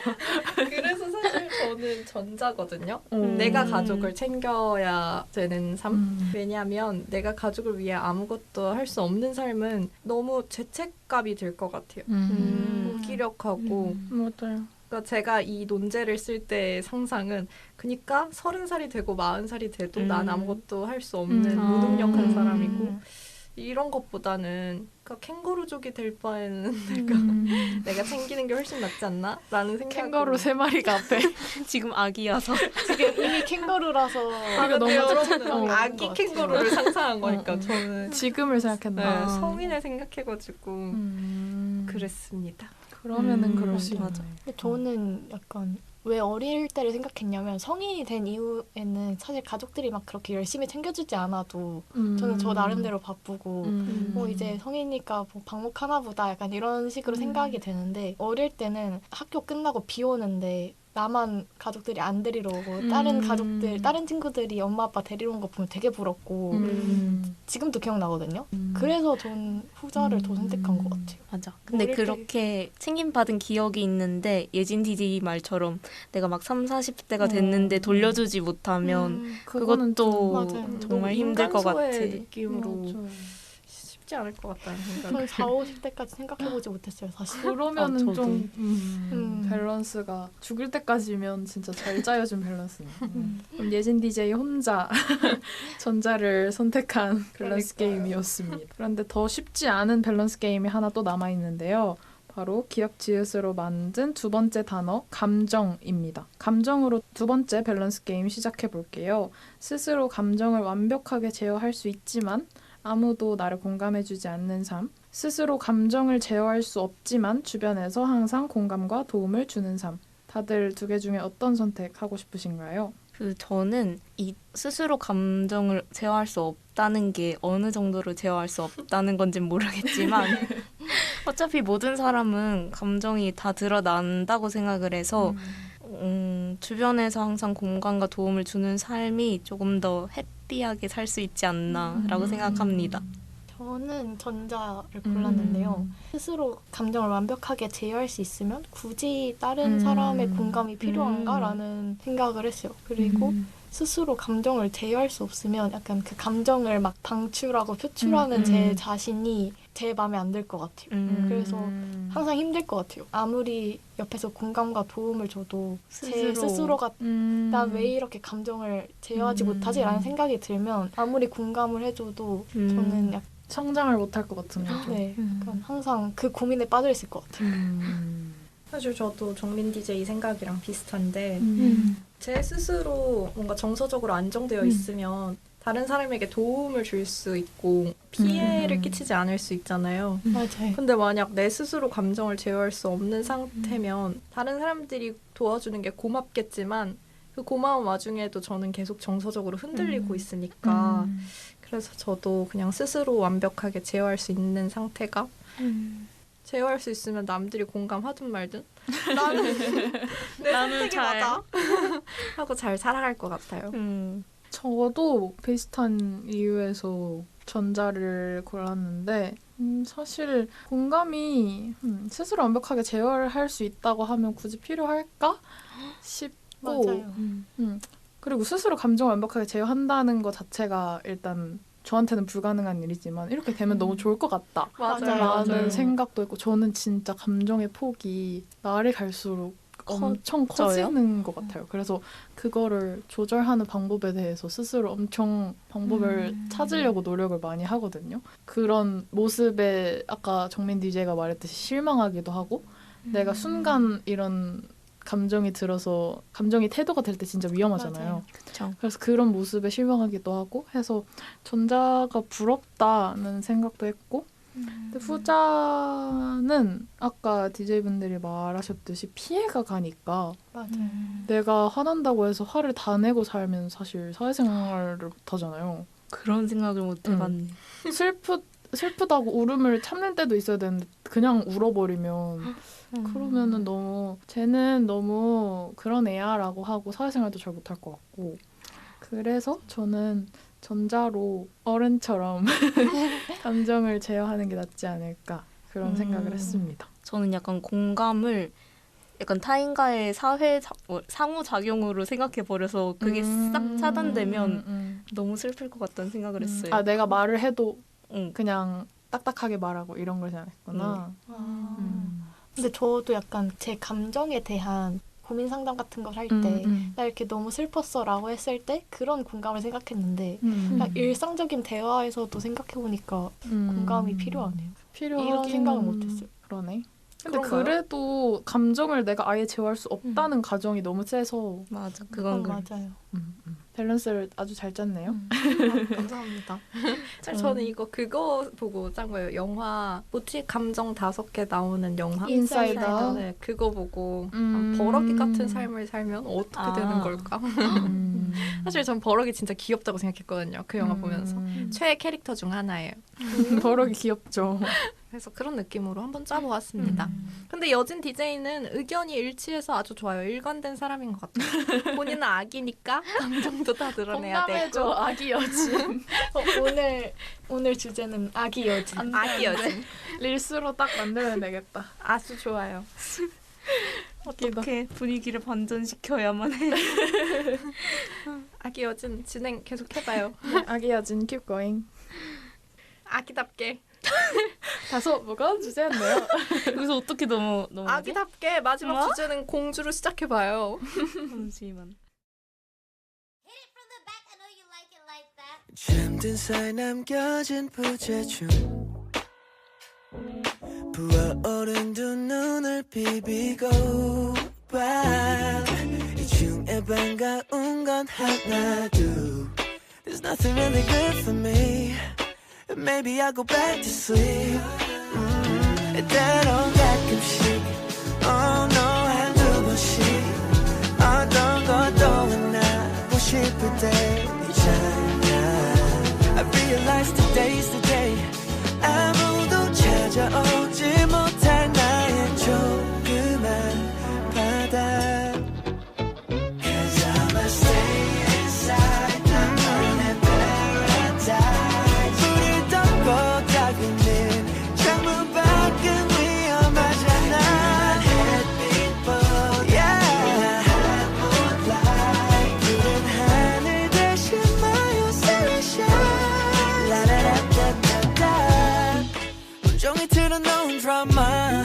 그래서 사실 저는 전자거든요. 내가 가족을 챙겨야 되는 삶. 왜냐하면 내가 가족을 위해 아무것도 할 수 없는 삶은 너무 죄책감이 들 것 같아요. 무기력하고. 맞아요. 그러니까 제가 이 논제를 쓸 때 상상은 그러니까 30살이 되고 40살이 돼도 난 아무것도 할 수 없는 무능력한 사람이고 이런 것보다는 그러니까 캥거루족이 될 바에는 내가 챙기는 게 훨씬 낫지 않나? 라는 생각. 캥거루 3마리가 앞에. 지금 아기여서. 지금 이미 캥거루라서 근데 너무 여러분은 어, 아기 것 캥거루를 상상한 거니까 저는 지금을 생각했나. 네, 성인을 생각해가지고 그랬습니다. 그러면은 그럴 수 있네. 근데 저는 약간 왜 어릴 때를 생각했냐면 성인이 된 이후에는 사실 가족들이 막 그렇게 열심히 챙겨주지 않아도 저는 저 나름대로 바쁘고 뭐 이제 성인이니까 뭐 방목하나 보다 약간 이런 식으로 생각이 되는데 어릴 때는 학교 끝나고 비 오는데 나만 가족들이 안 데리러 오고 다른 가족들, 다른 친구들이 엄마 아빠 데리러 온 거 보면 되게 부럽고 지금도 기억나거든요. 그래서 전 후자를 더 선택한 것 같아요. 맞아. 근데 어릴 때- 그렇게 챙김받은 기억이 있는데 예진 DJ 말처럼 내가 막 30, 40대가 됐는데 돌려주지 못하면 그거는 그것도 맞아요. 정말 힘들 것 같아. 느낌으로 쉽지 않을 것 같다는 생각. 저는 40, 50대까지 생각해보지 못했어요, 사실. 그러면은 저도. 좀 밸런스가 죽을 때까지면 진짜 잘 짜여진 밸런스네. 그럼 예진 DJ 혼자 전자를 선택한 밸런스 게임이었습니다. 그런데 더 쉽지 않은 밸런스 게임이 하나 또 남아 있는데요. 바로 기역 지읒으로 만든 두 번째 단어 감정입니다. 감정으로 두 번째 밸런스 게임 시작해 볼게요. 스스로 감정을 완벽하게 제어할 수 있지만 아무도 나를 공감해주지 않는 삶. 스스로 감정을 제어할 수 없지만 주변에서 항상 공감과 도움을 주는 삶. 다들 두 개 중에 어떤 선택하고 싶으신가요? 저는 이 스스로 감정을 제어할 수 없다는 게 어느 정도로 제어할 수 없다는 건지는 모르겠지만 어차피 모든 사람은 감정이 다 드러난다고 생각을 해서 주변에서 항상 공감과 도움을 주는 삶이 조금 더 해피하게 살 수 있지 않나라고 생각합니다. 저는 전자를 골랐는데요. 스스로 감정을 완벽하게 제어할 수 있으면 굳이 다른 사람의 공감이 필요한가라는 생각을 했어요. 그리고 스스로 감정을 제어할 수 없으면 약간 그 감정을 막 방출하고 표출하는 제 자신이 제 마음에 안 들 것 같아요. 그래서 항상 힘들 것 같아요. 아무리 옆에서 공감과 도움을 줘도 제 스스로가 난 왜 이렇게 감정을 제어하지 못하지? 라는 생각이 들면 아무리 공감을 해줘도 저는 약간 성장을 못할 것 같은 거죠. 네, 약간 항상 그 고민에 빠져 있을 것 같아요. 사실 저도 정민 DJ 생각이랑 비슷한데 제 스스로 뭔가 정서적으로 안정되어 있으면 다른 사람에게 도움을 줄 수 있고 피해를 끼치지 않을 수 있잖아요. 맞아요. 근데 만약 내 스스로 감정을 제어할 수 없는 상태면 다른 사람들이 도와주는 게 고맙겠지만 그 고마운 와중에도 저는 계속 정서적으로 흔들리고 있으니까 그래서 저도 그냥 스스로 완벽하게 제어할 수 있는 상태가 제어할 수 있으면 남들이 공감하든 말든 나는 내 선택이 잘 맞아 하고 잘 살아갈 것 같아요. 저도 비슷한 이유에서 전자를 골랐는데 사실 공감이 스스로 완벽하게 제어할 수 있다고 하면 굳이 필요할까 싶고 맞아요. 그리고 스스로 감정을 완벽하게 제어한다는 것 자체가 일단 저한테는 불가능한 일이지만 이렇게 되면 너무 좋을 것 같다 라는 생각도 있고 저는 진짜 감정의 폭이 날이 갈수록 엄청 커지는 것 같아요. 그래서 그거를 조절하는 방법에 대해서 스스로 엄청 방법을 찾으려고 노력을 많이 하거든요. 그런 모습에 아까 정민 DJ가 말했듯이 실망하기도 하고 내가 순간 이런 감정이 들어서 감정이 태도가 될 때 진짜 위험하잖아요. 그래서 그런 모습에 실망하기도 하고 해서 전자가 부럽다는 생각도 했고 근데 후자는 아까 DJ분들이 말하셨듯이 피해가 가니까 맞아요. 내가 화난다고 해서 화를 다 내고 살면 사실 사회생활을 못하잖아요. 그런 생각을 못 해봤네. 슬프다고 울음을 참는 때도 있어야 되는데 그냥 울어버리면 그러면은 너무 쟤는 너무 그런 애야라고 하고 사회생활도 잘 못할 것 같고 그래서 저는 전자로 어른처럼 감정을 제어하는 게 낫지 않을까 그런 생각을 했습니다. 저는 약간 공감을 약간 타인과의 상호작용으로 생각해버려서 그게 싹 차단되면 너무 슬플 것 같다는 생각을 했어요. 아 내가 말을 해도 그냥 딱딱하게 말하고 이런 걸 생각했구나. 근데 저도 약간 제 감정에 대한 고민 상담 같은 걸 할 때 나 이렇게 너무 슬펐어 라고 했을 때 그런 공감을 생각했는데 그냥 일상적인 대화에서도 생각해보니까 공감이 필요하네요. 이런 생각은 못했어요. 그러네. 근데 그런가요? 그래도 감정을 내가 아예 제어할 수 없다는 가정이 너무 세서 맞아, 그건 그래. 맞아요. 밸런스를 아주 잘 짰네요. 감사합니다. 사실 저는 그거 보고 짠 거예요. 영화 뭐지? 감정 5개 나오는 영화? 인사이더. 네, 그거 보고 버럭이 같은 삶을 살면 어떻게 되는 걸까? 사실 전 버럭이 진짜 귀엽다고 생각했거든요. 그 영화 보면서. 최애 캐릭터 중 하나예요. 버럭이 귀엽죠. 그래서 그런 느낌으로 한번 짜보았습니다. 근데 여진 DJ는 의견이 일치해서 아주 좋아요. 일관된 사람인 것 같아요. 본인은 아기니까 감정도 다 드러내야 되고. 아기 여진. 오늘 주제는 아기 여진. 아기 여진. 릴스로 딱 만들어야 되겠다. 아주 좋아요. 어떻게 분위기를 반전시켜야만 해. 아기 여진 진행 계속 해봐요. 아기 여진 keep going. 아기답게. 다소 무거운 주제였네요. 여기서 어떻게 넘어가지? 아기답게 마지막 주제는 공주로 시작해봐요. 잠시만. 잠든 사이 남겨진 부재중 부어오른 두 눈을 비비고 봐 이 중에 반가운 건 하나 둘 There's nothing really good for me Maybe I'll go back to sleep 때론 가끔씩 Oh no 한두 번씩 어떤 것도 하고 싶을 때 있잖아 I realize today's the day 아무도 찾아오지 못할 나의 조그만 바다 Cause I'ma stay inside 나만의 paradise 불을 덮고 다그는 창문 밖은 위험하잖아 햇빛보다 야한 moonlight 푸른 하늘 대신 my sunshine 라라라따따따 온종일 틀어놓은 드라마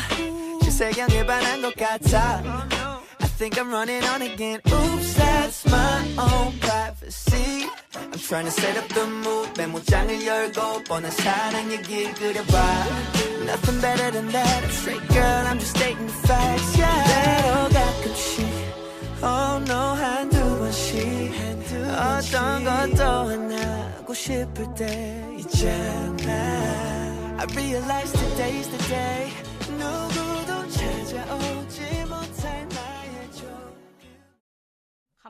실세경에 반한 것 같아 I think I'm running on again Oops, that's my own privacy I'm trying to set up the mood 메모장을 열고 뻔한 사랑 얘기를 그려봐 Nothing better than that Straight girl, I'm just stating the facts yeah. 때로 가끔씩 Oh no 한두 번씩 어떤 것도 안 하고 싶을 때 있잖아 I realize today's the day 누구도 찾아오지 못할 나의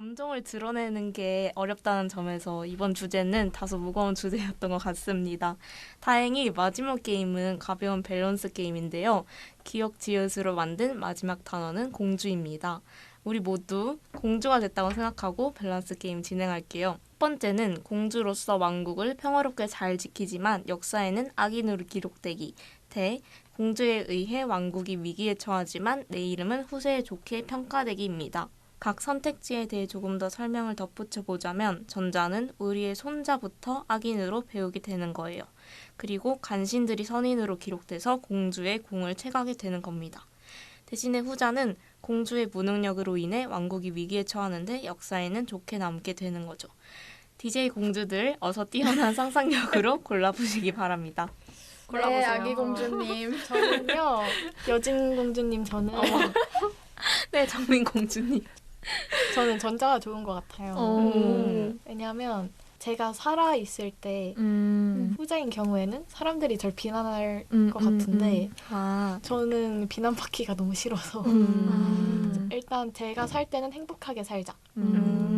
감정을 드러내는 게 어렵다는 점에서 이번 주제는 다소 무거운 주제였던 것 같습니다. 다행히 마지막 게임은 가벼운 밸런스 게임인데요. 기억 지읒으로 만든 마지막 단어는 공주입니다. 우리 모두 공주가 됐다고 생각하고 밸런스 게임 진행할게요. 첫 번째는 공주로서 왕국을 평화롭게 잘 지키지만 역사에는 악인으로 기록되기 대 공주에 의해 왕국이 위기에 처하지만 내 이름은 후세에 좋게 평가되기입니다. 각 선택지에 대해 조금 더 설명을 덧붙여 보자면 전자는 우리의 손자부터 악인으로 배우게 되는 거예요. 그리고 간신들이 선인으로 기록돼서 공주의 공을 채가게 되는 겁니다. 대신에 후자는 공주의 무능력으로 인해 왕국이 위기에 처하는데 역사에는 좋게 남게 되는 거죠. DJ 공주들 어서 뛰어난 상상력으로 골라보시기 바랍니다. 네, 아기 공주님. 저는요, 여진 공주님, 저는 네, 정민 공주님. 저는 전자가 좋은 것 같아요. 왜냐하면 제가 살아 있을 때 후자인 경우에는 사람들이 절 비난할 것 같은데 저는 비난받기가 너무 싫어서 일단 제가 살 때는 행복하게 살자.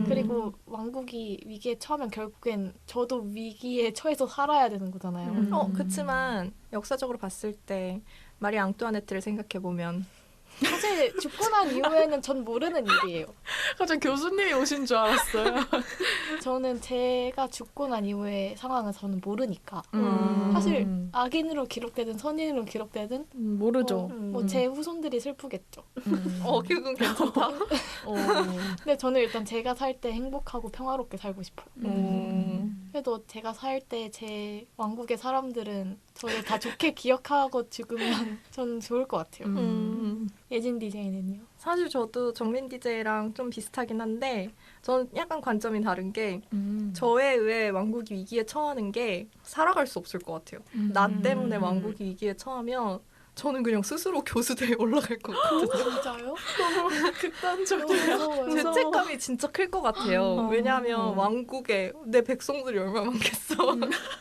그리고 왕국이 위기에 처하면 결국엔 저도 위기에 처해서 살아야 되는 거잖아요. 그치만 역사적으로 봤을 때 마리 앙뚜아네트를 생각해보면 사실 죽고 난 이후에는 전 모르는 일이에요. 갑자기 교수님이 오신 줄 알았어요. 저는 제가 죽고 난 이후의 상황은 저는 모르니까. 사실 악인으로 기록되든 선인으로 기록되든 모르죠. 뭐 제 후손들이 슬프겠죠. 그건 괜찮다. 근데 저는 일단 제가 살 때 행복하고 평화롭게 살고 싶어요. 그래도 제가 살 때 제 왕국의 사람들은 저를 다 좋게 기억하고 죽으면 전 좋을 것 같아요. 예진 DJ는요? 사실 저도 정민 DJ랑 좀 비슷하긴 한데 저는 약간 관점이 다른 게 저에 의해 왕국이 위기에 처하는 게 살아갈 수 없을 것 같아요. 나 때문에 왕국이 위기에 처하면 저는 그냥 스스로 교수대에 올라갈 것 같거든요. 진짜요? 극단적이에요. 죄책감이 진짜 클 것 같아요. 왜냐하면 왕국에 내 백성들이 얼마나 많겠어.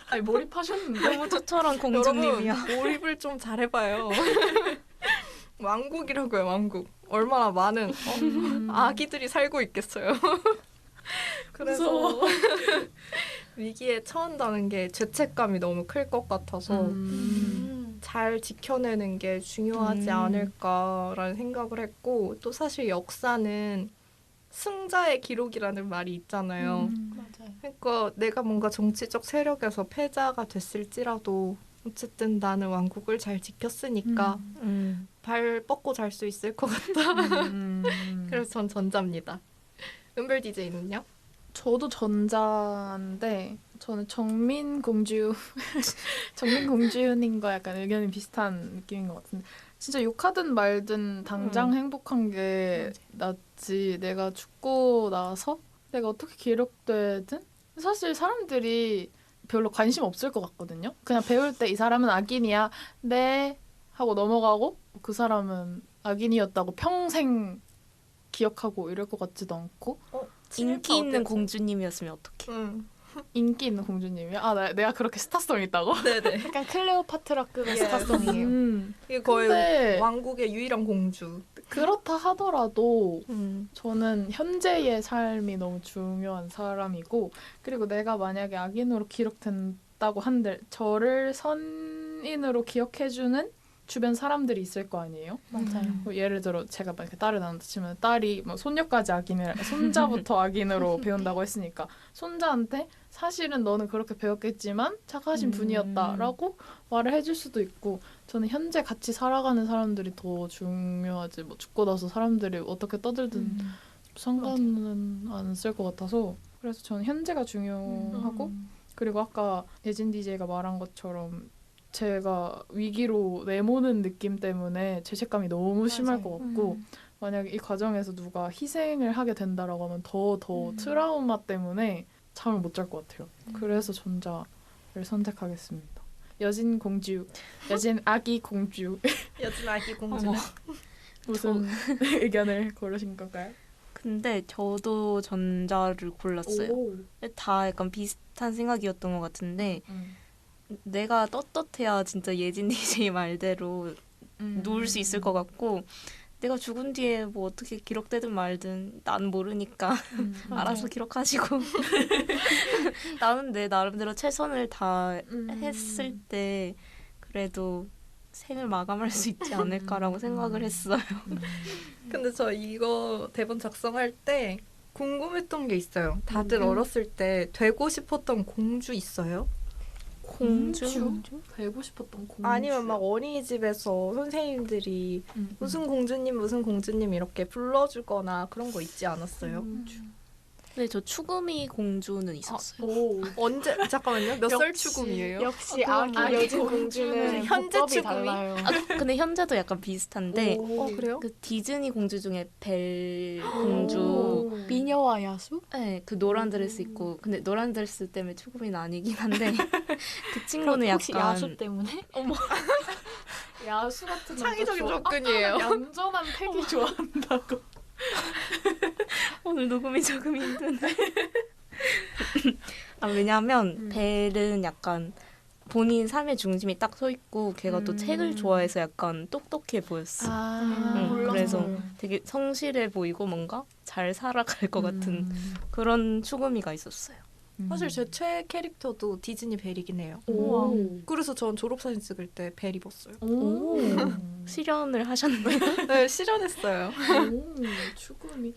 아니, 몰입하셨는데? 너무 저처럼 공주님이야. 여러분, 몰입을 좀 잘해봐요. 왕국이라고요, 왕국. 얼마나 많은 아기들이 살고 있겠어요. 그래서 위기에 처한다는 게 죄책감이 너무 클 것 같아서 잘 지켜내는 게 중요하지 않을까라는 생각을 했고, 또 사실 역사는 승자의 기록이라는 말이 있잖아요. 맞아요. 그러니까 내가 뭔가 정치적 세력에서 패자가 됐을지라도 어쨌든 나는 왕국을 잘 지켰으니까 발 뻗고 잘 수 있을 것 같다. 그래서 전 전자입니다. 은별 DJ는요? 저도 전자인데 저는 정민 공주님과 약간 의견이 비슷한 느낌인 것 같은데 진짜 욕하든 말든 당장 행복한 게 낫지. 내가 죽고 나서 내가 어떻게 기록되든 사실 사람들이 별로 관심 없을 것 같거든요. 그냥 배울 때 이 사람은 악인이야. 네 하고 넘어가고 그 사람은 악인이었다고 평생 기억하고 이럴 것 같지도 않고 인기 있는 공주님이었으면 어떡해? 인기 있는 공주님이야? 내가 그렇게 스타성 있다고? 네네. 약간 클레오파트라급의 스타성이에요. 이게 거의 근데 왕국의 유일한 공주. 그렇다 하더라도 저는 현재의 삶이 너무 중요한 사람이고 그리고 내가 만약에 악인으로 기록된다고 한들 저를 선인으로 기억해주는 주변 사람들이 있을 거 아니에요? 맞아요. 뭐 예를 들어 제가 만약에 딸을 낳는다 치면 딸이 뭐 손녀까지 손자부터 악인으로 배운다고 했으니까 손자한테 사실은 너는 그렇게 배웠겠지만 착하신 분이었다라고 말을 해줄 수도 있고 저는 현재 같이 살아가는 사람들이 더 중요하지 뭐 죽고 나서 사람들이 어떻게 떠들든 상관은 안 쓸 것 같아서 그래서 저는 현재가 중요하고 그리고 아까 예진 DJ가 말한 것처럼 제가 위기로 내모는 느낌 때문에 죄책감이 너무 심할 것 같고 만약에 이 과정에서 누가 희생을 하게 된다라고 하면 더 트라우마 때문에 잠을 못 잘 것 같아요. 그래서 전자를 선택하겠습니다. 여진 공주, 여진 아기 공주. 여진 아기 공주. 무슨 의견을 고르신 건가요? 근데 저도 전자를 골랐어요. 다 약간 비슷한 생각이었던 것 같은데 내가 떳떳해야 진짜 예진 DJ 말대로 놓을 수 있을 것 같고 내가 죽은 뒤에 뭐 어떻게 기록되든 말든 난 모르니까 알아서 기록하시고 나는 내 나름대로 최선을 다 했을 때 그래도 생을 마감할 수 있지 않을까라고 생각을 했어요. 근데 저 이거 대본 작성할 때 궁금했던 게 있어요. 다들 어렸을 때 되고 싶었던 공주 있어요? 공주? 되고 싶었던 공주. 아니면 막 어린이집에서 선생님들이 무슨 공주님 이렇게 불러주거나 그런 거 있지 않았어요? 근데 저 추구미 공주는 있었어요. 오. 언제 잠깐만요. 몇 살 추금이에요? 역시 아기 여진 공주는 현재 법이 추구미? 달라요. 근데 현재도 약간 비슷한데 그래요? 그 디즈니 공주 중에 벨 공주 오. 미녀와 야수? 네, 그 노란 드레스 입고 근데 노란 드레스 때문에 추구미는 아니긴 한데 그 친구는 그럼 약간 혹시 야수 때문에? 야수 같은 창의적인 남자 접근이에요. 얌전한 패기 좋아한다고. 오늘 녹음이 조금 힘드네. 왜냐하면 벨은 약간 본인 삶의 중심이 딱 서 있고 걔가 또 책을 좋아해서 약간 똑똑해 보였어. 그래서 되게 성실해 보이고 뭔가 잘 살아갈 것 같은 그런 추구미가 있었어요. 사실 제 최애 캐릭터도 디즈니 벨이긴 해요. 오. 그래서 전 졸업사진 찍을 때 벨 입었어요. 오. 실현을 하셨네요. 네, 실현했어요. 오. 추구미.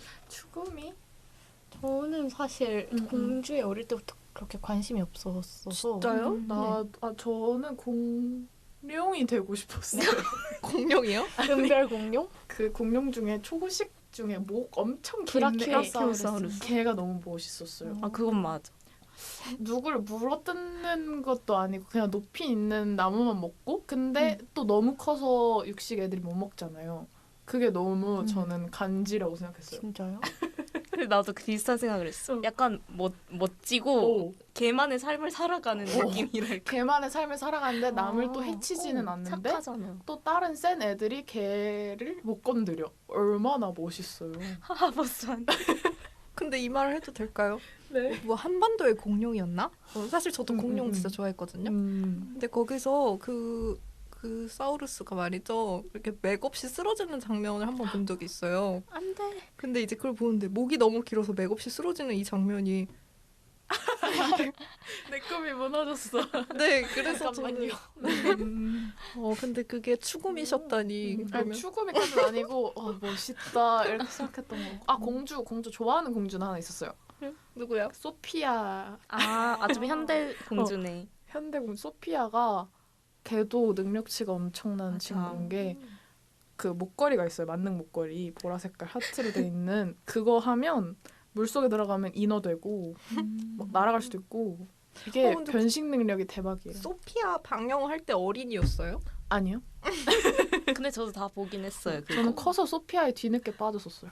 저는 사실 공주에 어릴 때부터 그렇게 관심이 없었어서. 진짜요? 저는 공룡이 되고 싶었어요. 공룡이요? 은별 공룡? 그 공룡 중에 초고식 중에 목 엄청 긴 브라키오사우루스. 걔가 너무 멋있었어요. 아 그건 맞아. 누구를 물어뜯는 것도 아니고 그냥 높이 있는 나무만 먹고 근데 또 너무 커서 육식 애들이 못 먹잖아요. 그게 너무 저는 간지라고 생각했어요. 진짜요? 근데 나도 그 비슷한 생각을 했어. 약간 멋지고 걔만의 삶을 살아가는 느낌이랄까. 걔만의 삶을 살아가는데 남을 또 해치지는 않는데 착하잖아. 또 다른 센 애들이 걔를 못 건드려. 얼마나 멋있어요. 하하버스한. 근데 이 말을 해도 될까요? 네. 뭐 한반도의 공룡이었나? 사실 저도 공룡 진짜 좋아했거든요. 근데 거기서 그 사우루스가 말이죠. 이렇게 맥없이 쓰러지는 장면을 한번 본 적이 있어요. 안 돼. 근데 이제 그걸 보는데 목이 너무 길어서 맥없이 쓰러지는 이 장면이 내 꿈이 무너졌어. 네, 그래서 잠깐만요. 저는 근데 그게 추구미셨다니. 아니, 그러면 추구미까지는 아니고 멋있다 이렇게 생각했던 거. 공주 좋아하는 공주는 하나 있었어요. 누구야? 소피아. 좀 현대 공주네. 현대공 소피아가 걔도 능력치가 엄청난 맞아. 친구인 게 그 목걸이가 있어요. 만능 목걸이 보라 색깔 하트로 돼 있는 그거 하면 물속에 들어가면 인어 되고 막 날아갈 수도 있고 이게 근데 변신 능력이 대박이에요. 소피아 방영을 할 때 어린이였어요? 아니요. 근데 저도 다 보긴 했어요. 그거. 저는 커서 소피아에 뒤늦게 빠졌었어요.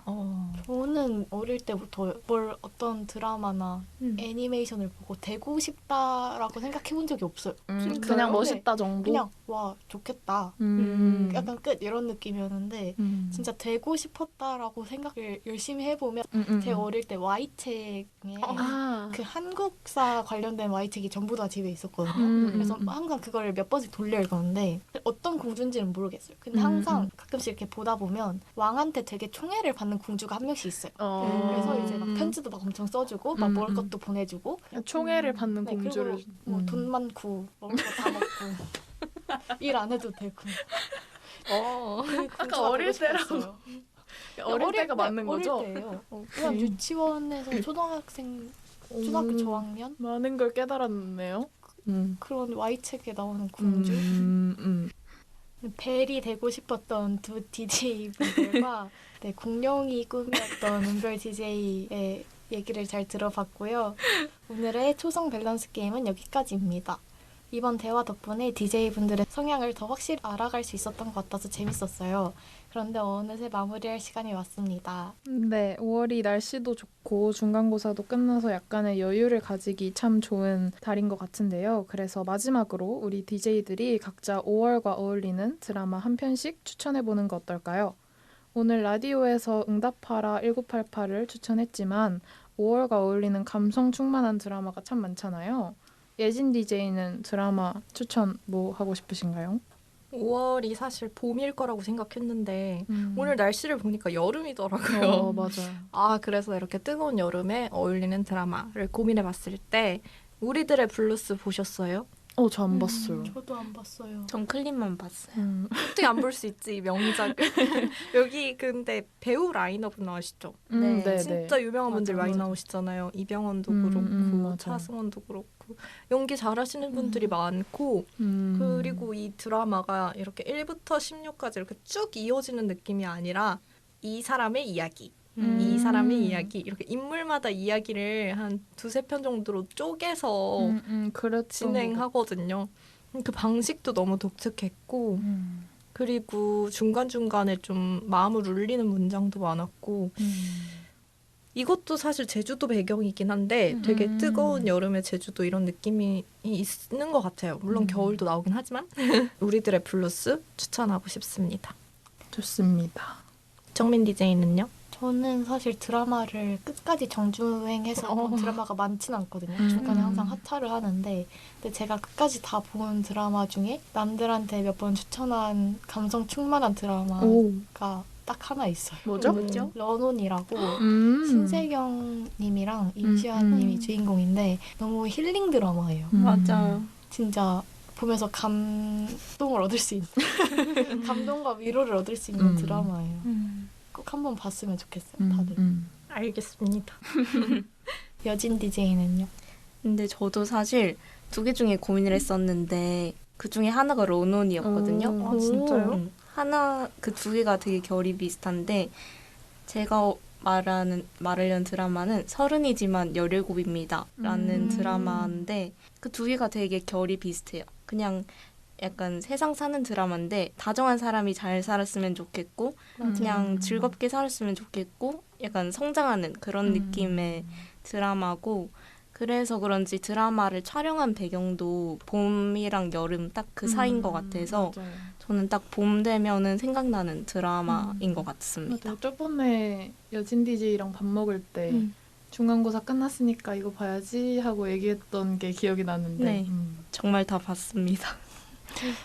저는 어릴 때부터 어떤 드라마나 애니메이션을 보고 되고 싶다라고 생각해 본 적이 없어요. 그냥 멋있다 정도? 그냥 와 좋겠다. 약간 끝 이런 느낌이었는데 진짜 되고 싶었다라고 생각을 열심히 해보면 제 어릴 때 Y책에 그 한국사 관련된 Y책이 전부 다 집에 있었거든요. 그래서 항상 그걸 몇 번씩 돌려 읽었는데 어떤 공주인지는 모르겠어요. 근데 항상 가끔씩 이렇게 보다 보면 왕한테 되게 총애를 받는 공주가 한 명씩 있어요. 그래서 이제 막 편지도 막 엄청 써주고 막 먹을 것도 보내주고 총애를 받는 네, 공주를 그리고 뭐 돈 많고 먹을 거 다 먹고 일 안 해도 되고 아까 어릴 때라고 어릴 때가 맞는 거죠? 어릴 때예요. 그냥 유치원에서 초등학교 저학년 많은 걸 깨달았네요. 그런 Y책에 나오는 공주 벨이 되고 싶었던 두 DJ분들과 네, 공룡이 꿈이었던 은별 DJ의 얘기를 잘 들어봤고요. 오늘의 초성 밸런스 게임은 여기까지입니다. 이번 대화 덕분에 DJ분들의 성향을 더 확실히 알아갈 수 있었던 것 같아서 재밌었어요. 그런데 어느새 마무리할 시간이 왔습니다. 네, 5월이 날씨도 좋고 중간고사도 끝나서 약간의 여유를 가지기 참 좋은 달인 것 같은데요. 그래서 마지막으로 우리 DJ들이 각자 5월과 어울리는 드라마 한 편씩 추천해보는 거 어떨까요? 오늘 라디오에서 응답하라 1988을 추천했지만 5월과 어울리는 감성 충만한 드라마가 참 많잖아요. 예진 DJ는 드라마 추천 뭐 하고 싶으신가요? 5월이 사실 봄일 거라고 생각했는데 오늘 날씨를 보니까 여름이더라고요. 맞아요. 아, 그래서 이렇게 뜨거운 여름에 어울리는 드라마를 고민해봤을 때 우리들의 블루스 보셨어요? 저 안 봤어요. 저도 안 봤어요. 전 클립만 봤어요. 어떻게 안 볼 수 있지, 이 명작을. 여기 근데 배우 라인업은 아시죠? 네. 진짜 유명한 분들 많이 맞아. 나오시잖아요. 이병헌도 그렇고 맞아요. 차승원도 그렇고 연기 잘하시는 분들이 많고 그리고 이 드라마가 이렇게 1부터 16까지 이렇게 쭉 이어지는 느낌이 아니라 이 사람의 이야기 이 사람의 이야기 이렇게 인물마다 이야기를 한 두세 편 정도로 쪼개서 진행하거든요. 그 방식도 너무 독특했고 그리고 중간중간에 좀 마음을 울리는 문장도 많았고 이것도 사실 제주도 배경이긴 한데 되게 뜨거운 여름의 제주도 이런 느낌이 있는 것 같아요. 물론 겨울도 나오긴 하지만 우리들의 블루스 추천하고 싶습니다. 좋습니다. 정민 DJ는요? 저는 사실 드라마를 끝까지 정주행해서 본 드라마가 많진 않거든요. 중간에 항상 하차를 하는데 근데 제가 끝까지 다 본 드라마 중에 남들한테 몇 번 추천한 감성 충만한 드라마가 딱 하나 있어요. 뭐죠? 런온이라고 신세경 님이랑 임시완 님이 주인공인데 너무 힐링 드라마예요. 맞아요. 진짜 보면서 감동을 얻을 수 있는 감동과 위로를 얻을 수 있는 드라마예요. 꼭 한번 봤으면 좋겠어요, 다들. 알겠습니다. 여진 DJ는요? 근데 저도 사실 2개 중에 고민을 했었는데 그 중에 하나가 런온이었거든요. 아, 진짜요? 하나 그 2개가 되게 결이 비슷한데 제가 말하려는 드라마는 30이지만 17입니다 라는 드라마인데 그 2개가 되게 결이 비슷해요. 그냥 약간 세상 사는 드라마인데 다정한 사람이 잘 살았으면 좋겠고 그냥 즐겁게 살았으면 좋겠고 약간 성장하는 그런 느낌의 드라마고 그래서 그런지 드라마를 촬영한 배경도 봄이랑 여름 딱 그 사이인 것 같아서 맞아요. 저는 딱 봄 되면은 생각나는 드라마인 것 같습니다. 맞아요. 저번에 여진 DJ랑 밥 먹을 때 중간고사 끝났으니까 이거 봐야지 하고 얘기했던 게 기억이 나는데 네. 정말 다 봤습니다.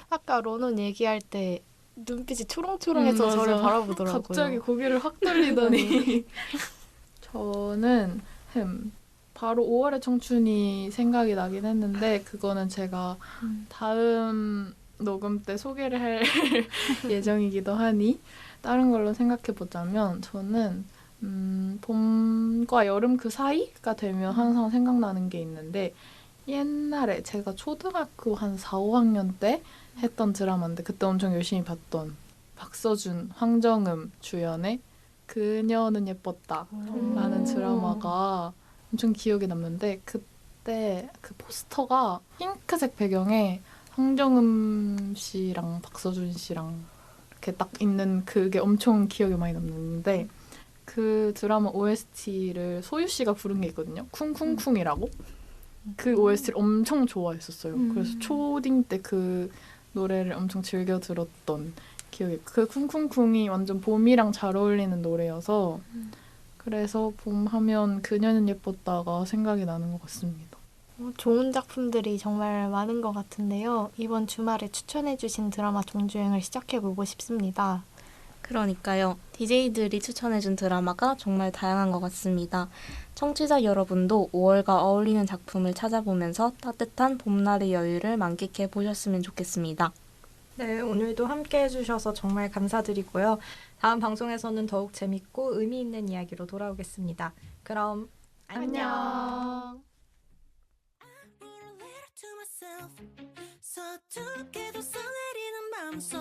아까 런온 얘기할 때 눈빛이 초롱초롱해서 맞아. 저를 바라보더라고요. 갑자기 고개를 확 돌리더니 저는 바로 5월의 청춘이 생각이 나긴 했는데 그거는 제가 다음 녹음 때 소개를 할 예정이기도 하니 다른 걸로 생각해 보자면 저는 봄과 여름 그 사이가 되면 항상 생각나는 게 있는데 옛날에 제가 초등학교 한 4, 5학년 때 했던 드라마인데 그때 엄청 열심히 봤던 박서준, 황정음 주연의 그녀는 예뻤다 라는 드라마가 엄청 기억에 남는데 그때 그 포스터가 핑크색 배경에 황정음 씨랑 박서준 씨랑 이렇게 딱 있는 그게 엄청 기억에 많이 남는데 그 드라마 OST를 소유 씨가 부른 게 있거든요. 쿵쿵쿵이라고. 그 OST를 엄청 좋아했었어요. 그래서 초딩 때 그 노래를 엄청 즐겨 들었던 기억이 그 쿵쿵쿵이 완전 봄이랑 잘 어울리는 노래여서 그래서 봄 하면 그녀는 예뻤다가 생각이 나는 것 같습니다. 좋은 작품들이 정말 많은 것 같은데요. 이번 주말에 추천해주신 드라마 정주행을 시작해보고 싶습니다. 그러니까요. DJ들이 추천해준 드라마가 정말 다양한 것 같습니다. 청취자 여러분도 5월과 어울리는 작품을 찾아보면서 따뜻한 봄날의 여유를 만끽해 보셨으면 좋겠습니다. 네, 오늘도 함께 해주셔서 정말 감사드리고요. 다음 방송에서는 더욱 재밌고 의미 있는 이야기로 돌아오겠습니다. 그럼 안녕. 서툴게도 써내리는 마음속